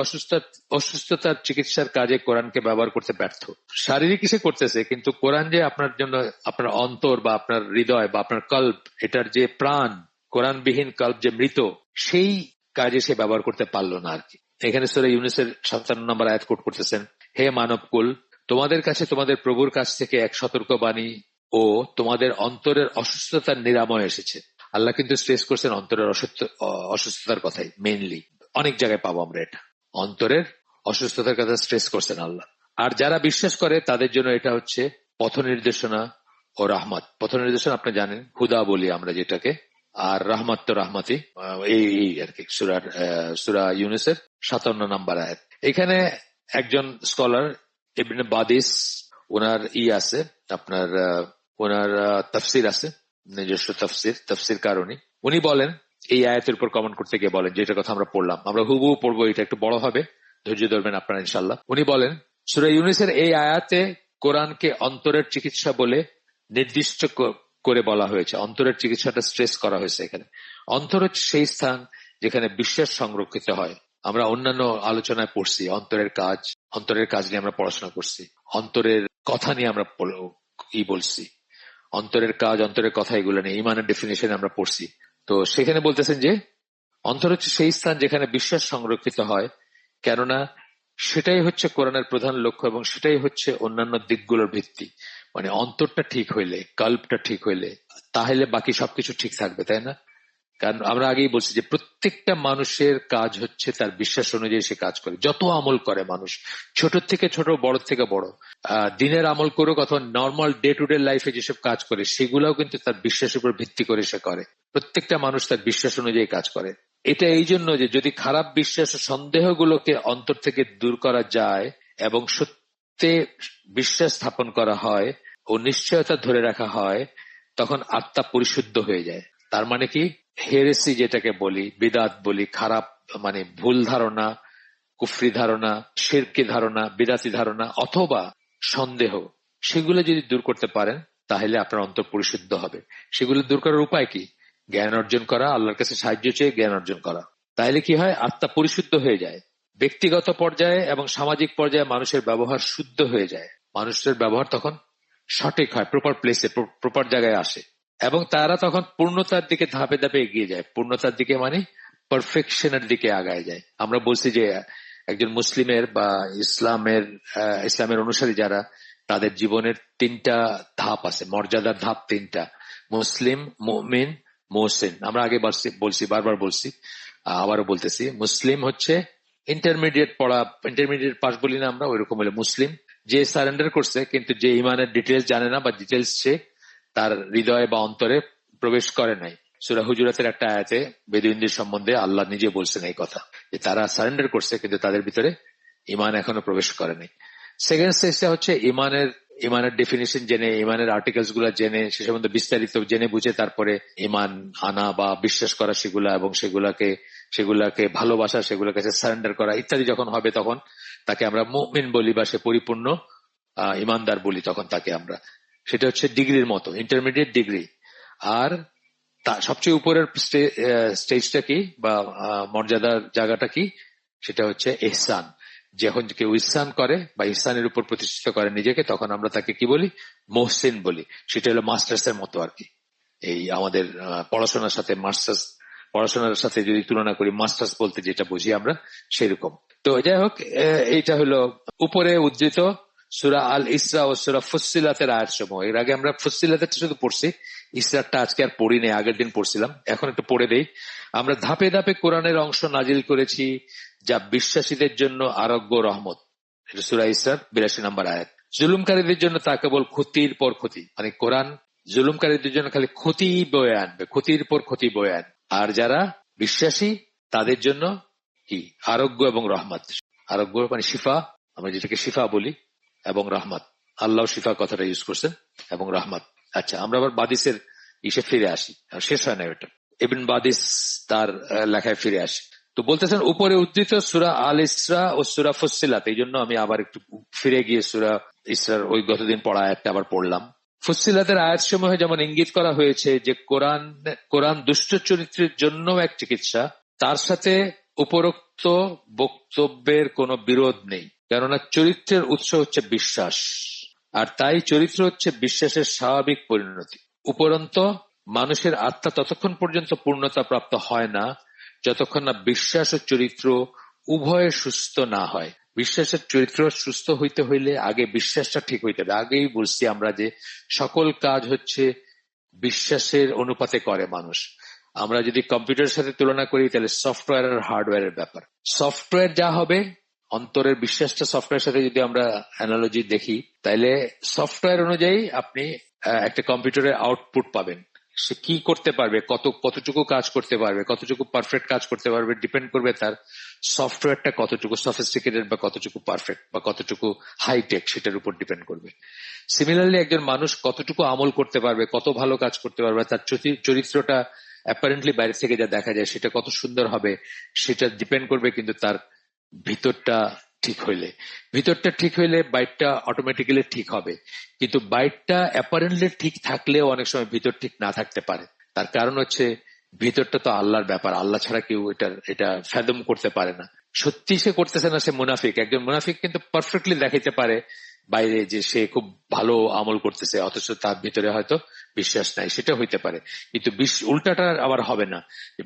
অসুস্থতার চিকিৎসার কাজে কোরআনকে ব্যবহার করতে ব্যর্থ। শারীরিক সে করতেছে, কিন্তু কোরআন যে আপনার জন্য, আপনার অন্তর বা আপনার হৃদয় বা আপনার কল্প, এটার যে প্রাণ, কোরআনবিহীন কল্প যে মৃত, সেই কাজে সে ব্যবহার করতে পারলো না আর কি। এখানে সূরা ইউনূসের 57 নম্বর আয়াত কোট করতেছেন, হে মানবকুল, তোমাদের কাছে তোমাদের প্রভুর কাছ থেকে এক সতর্কবাণী ও তোমাদের অন্তরের অসুস্থতার নিরাময় এসেছে। আল্লাহ কিন্তু স্ট্রেস করছেন অন্তরের অসুস্থতার কথাই মেইনলি। অনেক জায়গায় পাবো আমরা এটা, অন্তরের অসুস্থতার কথা স্ট্রেস করছেন আল্লাহ। আর যারা বিশ্বাস করে তাদের জন্য এটা হচ্ছে পথ নির্দেশনা ও রাহমাত। পথ নির্দেশনা আপনি জানেন, হুদা বলি আমরা যেটাকে, আর রাহমাত তো রাহমাতি, এই আর কি। সূরা ইউনূসের 57 নম্বর আয়াত। এখানে একজন স্কলার ইবনে বাদিস, ওনার আছে আপনার, ওনার তাফসির আছে, নিজস্ব তাফসির কারণী। উনি বলেন, এই আয়াতের উপর কমেন্ট করতে গিয়ে বলেন, যেটা কথা আমরা পড়লাম, আমরা হুবহু পড়বো, এটা একটু বড় হবে, ধৈর্য ধরবেন আপনারা ইনশাল্লাহ। উনি বলেন, সূরা ইউনূসের এই আয়াতে কোরআনকে অন্তরের চিকিৎসা বলে নির্দিষ্ট করে বলা হয়েছে। অন্তরের চিকিৎসাটা স্ট্রেস করা হয়েছে এখানে। অন্তর হচ্ছে সেই স্থান যেখানে বিশ্বাস সংরক্ষিত হয়। আমরা অন্যান্য আলোচনায় পড়ছি অন্তরের কাজ নিয়ে আমরা পড়াশোনা করছি, অন্তরের কথা নিয়ে আমরা বলছি, অন্তরের কাজ, অন্তরের কথা, এগুলো নিয়ে ঈমানের ডেফিনিশন আমরা পড়ছি। তো সেখানে বলতেছেন যে অন্তর হচ্ছে সেই স্থান যেখানে বিশ্বাস সংরক্ষিত হয়, কেননা সেটাই হচ্ছে কোরআনের প্রধান লক্ষ্য এবং সেটাই হচ্ছে অন্যান্য দিকগুলোর ভিত্তি। মানে অন্তরটা ঠিক হইলে, কল্পটা ঠিক হইলে, তাহলে বাকি সবকিছু ঠিক থাকবে, তাই না? কারণ আমরা আগেই বলছি যে প্রত্যেকটা মানুষের কাজ হচ্ছে তার বিশ্বাস অনুযায়ী সে কাজ করে। যত আমল করে মানুষ, ছোট থেকে ছোট, বড় থেকে বড়, দিনের আমল করুক অথবা নর্মাল ডে টু ডে লাইফে যেসব কাজ করে, সেগুলোও কিন্তু তার বিশ্বাসের উপর ভিত্তি করে সে করে। প্রত্যেকটা মানুষ তার বিশ্বাস অনুযায়ী কাজ করে। এটা এই জন্য যে যদি খারাপ বিশ্বাস ও সন্দেহগুলোকে অন্তর থেকে দূর করা যায় এবং সত্যে বিশ্বাস স্থাপন করা হয় ও নিশ্চয়তা ধরে রাখা হয়, তখন আত্মা পরিশুদ্ধ হয়ে যায়। তার মানে কি, হেরেসি যেটাকে বলি, বিদাত বলি, খারাপ মানে ভুল ধারণা, কুফরি ধারণা, শিরকি ধারণা, বিদাতি ধারণা অথবা সন্দেহ, সেগুলো যদি দূর করতে পারেন তাহলে আপনার অন্তর পরিশুদ্ধ হবে। সেগুলো দূর করার উপায় কি? জ্ঞান অর্জন করা, আল্লাহর কাছে সাহায্য চেয়ে জ্ঞান অর্জন করা। তাহলে কি হয়? আত্মা পরিশুদ্ধ হয়ে যায়। ব্যক্তিগত পর্যায়ে এবং সামাজিক পর্যায়ে মানুষের ব্যবহার শুদ্ধ হয়ে যায়। মানুষের ব্যবহার তখন সঠিক হয়, প্রপার প্লেসে, প্রপার জায়গায় আসে, এবং তারা তখন পূর্ণতার দিকে ধাপে ধাপে এগিয়ে যায়। পূর্ণতার দিকে মানে পারফেকশনের দিকে আগায় যায়। আমরা বলছি যে একজন মুসলিমের বা ইসলামের অনুসারী যারা, তাদের জীবনের 3টা ধাপ আছে, মর্যাদার ধাপ 3টা: মুসলিম, মুমিন, মুহসিন। আমরা আগে বলছি, বারবার বলছি, আবারও বলতেছি। মুসলিম হচ্ছে ইন্টারমিডিয়েট পড়া, ইন্টারমিডিয়েট পাস বলি না আমরা, ওইরকম হলে মুসলিম। যে সারেন্ডার করছে কিন্তু যে ইমানের ডিটেলস জানে না, বা ডিটেলস সে তার হৃদয়ে বা অন্তরে প্রবেশ করে নাই। সূরা হুজুরাতের একটা আয়াতে বেদুইনদের সম্বন্ধে আল্লাহ নিজে বলছেন এই কথা, যে তারা সারেন্ডার করছে কিন্তু তাদের ভিতরে ইমান এখনো প্রবেশ করে নাই। সেকেন্ড স্টেজটা হচ্ছে ইমানের ডেফিনিশন জেনে, ইমানের আর্টিকেলস গুলা জেনে, সে সম্বন্ধে বিস্তারিত জেনে বুঝে তারপরে ইমান আনা বা বিশ্বাস করা সেগুলা, এবং সেগুলাকে ভালোবাসা, সেগুলোর কাছে সারেন্ডার করা ইত্যাদি যখন হবে, তখন তাকে আমরা মুমিন বলি, বা সে পরিপূর্ণ ইমানদার বলি। তখন তাকে আমরা, সেটা হচ্ছে ডিগ্রির মতো, ইন্টারমিডিয়েট ডিগ্রি। আর সবচেয়ে উপরের স্টেজটা কি বা মর্যাদার জায়গাটা কি? সেটা হচ্ছে ইহসান। যখন কেউ ইহসান করে বা ইহসানের উপর প্রতিষ্ঠিত করে নিজেকে, তখন আমরা তাকে কি বলি? মুহসিন বলি। সেটা হলো মাস্টার্স এর মতো আর কি। এই আমাদের পড়াশোনার সাথে যদি তুলনা করি, মাস্টার্স বলতে যেটা বুঝি আমরা, সেরকম। তো যাই হোক, এইটা হলো উপরে উদ্ধৃত সূরা আল ইসরা ও সূরা ফুসসিলাতের আয়াতসমূহ। এর আগে আমরা ফুসসিলাতের শুধু পড়ছি, ইসরাটা আজকে আর পড়ি নেই, আগের দিন পড়ছিলাম, এখন একটু পড়ে দেই। আমরা ধাপে ধাপে কোরআনের অংশ নাজিল করেছি যা বিশ্বাসীদের জন্য আরোগ্য, রহমত। সূরা ইসরার 82 নম্বর আয়াত। জুলুমকারীদের জন্য তা কেবল ক্ষতির পর ক্ষতি, মানে কোরআন জুলুমকারীদের জন্য খালি ক্ষতি বয়ে আনবে, ক্ষতির পর ক্ষতি বয়ে আনবে। আর যারা বিশ্বাসী তাদের জন্য কি আরোগ্য এবং রহমত। আরোগ্য মানে শিফা, আমরা যেটাকে শিফা বলি, এবং রহমত। আল্লাহ শিফা কথাটা ইউজ করছেন, এবং রহমত। আচ্ছা, আমরা আবার বাদিসের ইসে ফিরে আসি, শেষ হয় না এটা। ইবনে বাদিস তার লেখায় ফিরে আসি। তো বলতেছেন উপরে উদ্ধৃত সূরা আল ইসরা ও সূরা ফুসসিলাত, এই জন্য আমি আবার একটু ফিরে গিয়ে সূরা ইসরার ওই গতদিন পড়া আয়াতটা আবার পড়লাম। ফুসসিলাতের আয়াতসমূহে যেমন ইঙ্গিত করা হয়েছে যে কোরআন দুষ্ট চরিত্রের জন্য এক চিকিৎসা, তার সাথে উপরোক্ত বক্তব্যের কোনো বিরোধ নেই, কেননা চরিত্রের উৎস হচ্ছে বিশ্বাস, আর তাই চরিত্র হচ্ছে বিশ্বাসের স্বাভাবিক পরিণতি। উপরন্ত মানুষের আত্মা ততক্ষণ পর্যন্ত পূর্ণতা প্রাপ্ত হয় না যতক্ষণ না বিশ্বাস ও চরিত্র উভয়ে সুস্থ না হয়। বিশ্বাসের চরিত্র সুস্থ হইতে হইলে আগে বিশ্বাসটা ঠিক হইতে হবে। আগেই বলছি আমরা যে সকল কাজ হচ্ছে বিশ্বাসের অনুপাতে করে মানুষ। আমরা যদি কম্পিউটারের সাথে তুলনা করি তাহলে সফটওয়্যার আর হার্ডওয়্যারের ব্যাপার। সফটওয়্যার যা হবে, অন্তরের বিশ্বাসটা সফটওয়্যারের সাথে যদি আমরা অ্যানালজি দেখি, তাহলে সফটওয়্যার অনুযায়ী আপনি একটা কম্পিউটারের আউটপুট পাবেন। সে কি করতে পারবে, কতটুকু কাজ করতে পারবে, কতটুকু পারফেক্ট কাজ করতে পারবে, ডিপেন্ড করবে তার সফটওয়্যারটা কতটুকু সফিস্টিকেটেড বা কতটুকু পারফেক্ট বা কতটুকু হাইটেক, সেটার উপর ডিপেন্ড করবে। সিমিলারলি একজন মানুষ কতটুকু আমল করতে পারবে, কত ভালো কাজ করতে পারবে, তার চরিত্রটা অ্যাপারেন্টলি বাইরে থেকে যা দেখা যায় সেটা কত সুন্দর হবে, সেটা ডিপেন্ড করবে কিন্তু তার ভিতরটা ঠিক হইলে। ভিতরটা ঠিক হইলে বাইরটা অটোমেটিক্যালি ঠিক হবে, কিন্তু বাইরটা অ্যাপারেন্টলি ঠিক থাকলেও অনেক সময় ভিতর ঠিক না থাকতে পারে। তার কারণ হচ্ছে ভিতরটা তো আল্লাহর ব্যাপার, আল্লাহ ছাড়া কেউ এটা ফ্যাদম করতে পারে না। সত্যি সে করতেছে না, সে মুনাফিক। একজন মুনাফিক কিন্তু পারফেক্টলি দেখাইতে পারে বাইরে যে সে খুব ভালো আমল করতেছে, অথচ তার ভিতরে হয়তো বিশ্বাস নাই, সেটা হইতে পারে। কিন্তু উল্টাটা আবার হবে না।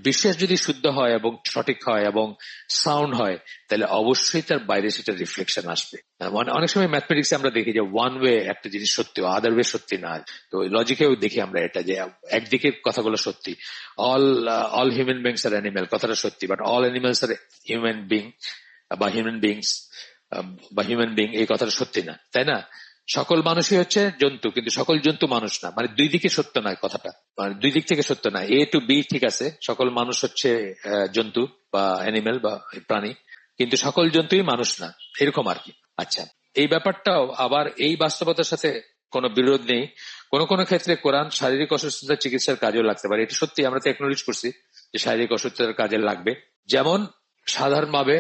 বিশ্বাস যদি শুদ্ধ হয় এবং সঠিক হয় এবং সাউন্ড হয়, তাহলে অবশ্যই তার বাইরে সেটা রিফ্লেকশন আসবে। অনেক সময় ম্যাথমেটিক্সে আমরা দেখি যে ওয়ান ওয়ে একটা জিনিস সত্যি, আদার ওয়ে সত্যি না। তো লজিকেও দেখি আমরা এটা যে একদিকে কথাগুলো সত্যি, all human beings are animal কথাটা সত্যি, but all animals are human being বা হিউম্যান বিংস বা হিউম্যান বিং এই কথাটা সত্যি না, তাই না? সকল মানুষই হচ্ছে জন্তু, কিন্তু সকল জন্তু মানুষ না। মানে দুই দিকে সত্য নয় কথাটা, মানে দুই দিক থেকে সত্য না। এ টু বি ঠিক আছে, সকল মানুষ হচ্ছে জন্তু বা অ্যানিমেল বা প্রাণী, কিন্তু সকল জন্তুই মানুষ না, এরকম আর কি। আচ্ছা, এই ব্যাপারটাও আবার এই বাস্তবতার সাথে কোনো বিরোধ নেই। কোন কোন ক্ষেত্রে কোরআন শারীরিক অসুস্থতার চিকিৎসার কাজেও লাগতে পারে। এটা সত্যি, আমরা তো একনোলেজ করছি যে শারীরিক অসুস্থতার কাজে লাগবে। যেমন সাধারণভাবে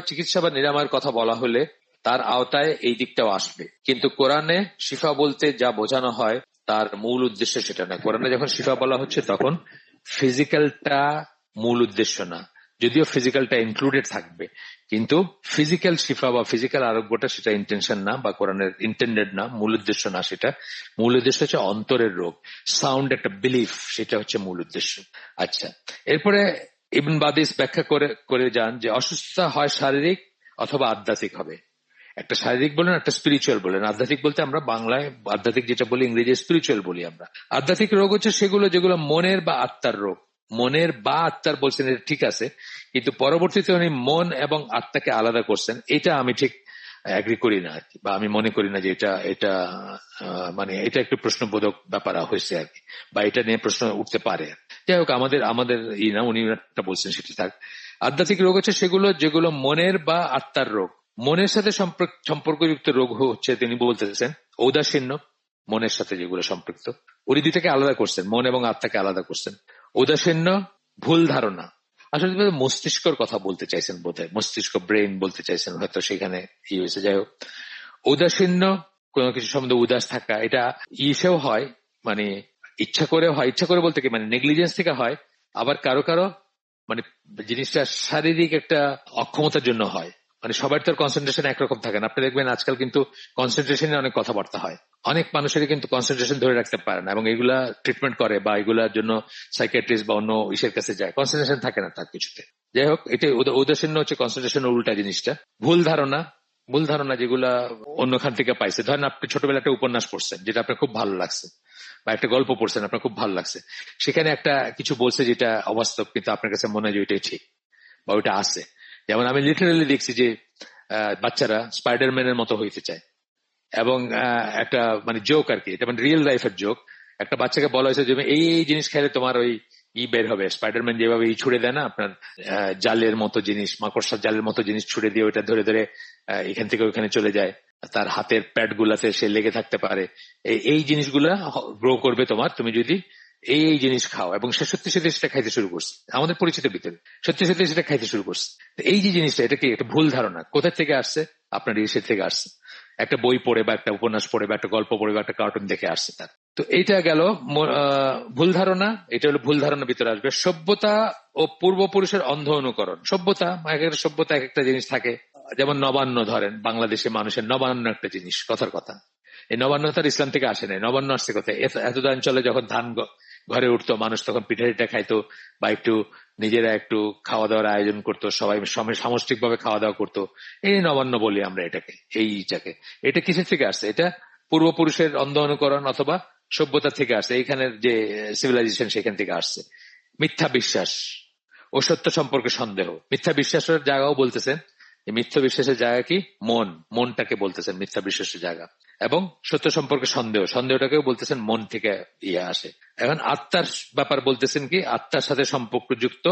চিকিৎসা বা নিরাময়ের কথা বলা হলে তার আওতায় এই দিকটাও আসবে, কিন্তু কোরআনে শিফা বলতে যা বোঝানো হয় তার মূল উদ্দেশ্য সেটা না। কোরআনে যখন শিফা বলা হচ্ছে তখন ফিজিক্যালটা মূল উদ্দেশ্য না, যদিও ফিজিক্যালটা ইনক্লুডেড থাকবে, কিন্তু ফিজিক্যাল শিফা বা ফিজিক্যাল আরোগ্যটা সেটা ইন্টেনশন না বা কোরআনের ইন্টেন্ডেড না, মূল উদ্দেশ্য না সেটা। মূল উদ্দেশ্য হচ্ছে অন্তরের রোগ, সাউন্ড একটা বিলিফ, সেটা হচ্ছে মূল উদ্দেশ্য। আচ্ছা, এরপরে ইবনে বাদিস ব্যাখ্যা করে যান যে অসুস্থতা হয় শারীরিক অথবা আধ্যাত্মিক হবে। একটা শারীরিক বলেন, একটা স্পিরিচুয়াল বলেন। আধ্যাত্মিক বলতে আমরা বাংলায় আধ্যাত্মিক যেটা বলি, ইংরেজি স্পিরিচুয়াল বলি আমরা। আধ্যাত্মিক রোগ হচ্ছে সেগুলো যেগুলো মনের বা আত্মার রোগ। মনের বা আত্মার বলছেন, এটা ঠিক আছে, কিন্তু পরবর্তীতে উনি মন এবং আত্মাকে আলাদা করছেন। এটা আমি ঠিক এগ্রি করি না আর কি, বা আমি মনে করি না যে এটা মানে এটা একটু প্রশ্নবোধক ব্যাপার হয়েছে আর কি, বা এটা নিয়ে প্রশ্ন উঠতে পারে। যাই হোক, আমাদের না, উনি একটা বলছেন সেটা থাক। আধ্যাত্মিক রোগ হচ্ছে সেগুলো যেগুলো মনের বা আত্মার রোগ। মনের সাথে সম্পর্কযুক্ত রোগ হচ্ছে, তিনি বলতেছেন ঔদাসীন্য, মনের সাথে যেগুলো সম্পৃক্ত। উনি দুইটাকে আলাদা করছেন, মন এবং আত্মাকে আলাদা করছেন। ঔদাসীন্য, ভুল ধারণা, আসলে মস্তিষ্কর কথা বলতে চাইছেন বোধহয়, মস্তিষ্ক ব্রেইন বলতে চাইছেন হয়তো, সেখানে ই হয়েছে। যাই হোক, ঔদাসীন্য কোনো কিছু সম্বন্ধে উদাস থাকা, এটা ইসেও হয়, মানে ইচ্ছা করে হয়। ইচ্ছা করে বলতে কি, মানে নেগলিজেন্স থেকে হয়। আবার কারো কারো মানে জিনিসটা শারীরিক একটা অক্ষমতার জন্য হয়। মানে সবার তো কনসেন্ট্রেশন একরকম থাকে না। আপনি দেখবেন আজকাল কিন্তু কনসেন্ট্রেশনে অনেক কথাবার্তা হয়, অনেক মানুষেরই কিন্তু কনসেন্ট্রেশন ধরে রাখতে পারে না, এবং এগুলা ট্রিটমেন্ট করে বা এগুলার জন্য সাইকিয়াট্রিস্ট বা অন্য ইসের কাছে যায়, কনসেন্ট্রেশন থাকে না তার কিছুতে। যাই হোক, এটা ঔদাসীন্য হচ্ছে কনসেন্ট্রেশনের উল্টা জিনিসটা। ভুল ধারণা যেগুলা অন্য খান থেকে পাইছে। ধরেন আপনি ছোটবেলা একটা উপন্যাস পড়ছেন যেটা আপনার খুব ভালো লাগছে, বা একটা গল্প পড়ছেন আপনার খুব ভালো লাগছে, সেখানে একটা কিছু বলছে যেটা অবাস্তব, কিন্তু আপনার কাছে মনে হয় যে ওইটাই ঠিক বা ওইটা আছে। যেমন আমি লিটারালি দেখছি যে বাচ্চারা স্পাইডারম্যানের মতো হইতে চায়। এবং একটা মানে জোক আর কি, এটা মানে রিয়েল লাইফের জোক। একটা বাচ্চাকে বলা হয়েছে যে এই এই জিনিস খেলে তোমার ওই বের হবে, স্পাইডারম্যান যেভাবে ছুড়ে দেয় না আপনার জালের মতো জিনিস, মাকড়সার জালের মতো জিনিস ছুড়ে দিয়ে ওইটা ধরে ধরে এখান থেকে ওইখানে চলে যায়, তার হাতের প্যাড গুলাতে সে লেগে থাকতে পারে। এই জিনিসগুলা গ্রো করবে তোমার, তুমি যদি এই জিনিস খাও। এবং সে সত্যি সত্যি সেটা খাইতে শুরু করছে, আমাদের পরিচিতের ভিতরে সত্যি সত্যি সেটা খাইতে শুরু করছে। এই যে জিনিসটা, এটা কি একটা ভুল ধারণা? কোথা থেকে আসছে? আপনার ইসের থেকে আসছে, একটা বই পড়ে বা একটা উপন্যাস পড়ে বা একটা গল্প পড়ে বা একটা কার্টুন দেখে আসছে তার। তো এইটা গেল ভুল ধারণা। এটা হলো ভুল ধারণার ভিতরে আসবে সভ্যতা ও পূর্বপুরুষের অন্ধ অনুকরণ। সভ্যতা এক একটা সভ্যতা এক একটা জিনিস থাকে, যেমন নবান্ন ধরেন, বাংলাদেশে মানুষের নবান্ন একটা জিনিস, কথার কথা। এই নবান্ন তার ইসলাম থেকে আসে নাই, নবান্ন আসছে কোথায়? এতদ অঞ্চলে যখন ধান ঘরে উঠতো, মানুষ তখন পিঠা টিঠা খাইতো বা একটু নিজেরা একটু খাওয়া দাওয়ার আয়োজন করতো, সবাই সামষ্টিক ভাবে খাওয়া দাওয়া করতো। এই নবান্ন বলি আমরা এটাকে। এইটাকে এটা কিসের থেকে আসছে? এটা পূর্বপুরুষের অন্ধ অনুকরণ অথবা সভ্যতা থেকে আসছে, এইখানের যে সিভিলাইজেশন সেখান থেকে আসছে। মিথ্যা বিশ্বাস ও সত্য সম্পর্কে সন্দেহ। মিথ্যা বিশ্বাসের জায়গাও বলতেছেন, মিথ্যা বিশ্বাসের জায়গা কি? মনটাকে বলতেছেন মিথ্যা বিশ্বাসের জায়গা। এবং সত্য সম্পর্কে সন্দেহটাকেও বলতেছেন মন থেকে আসে। এখন আত্মার ব্যাপার বলতেছেন কি? আত্মার সাথে সম্পর্কযুক্ত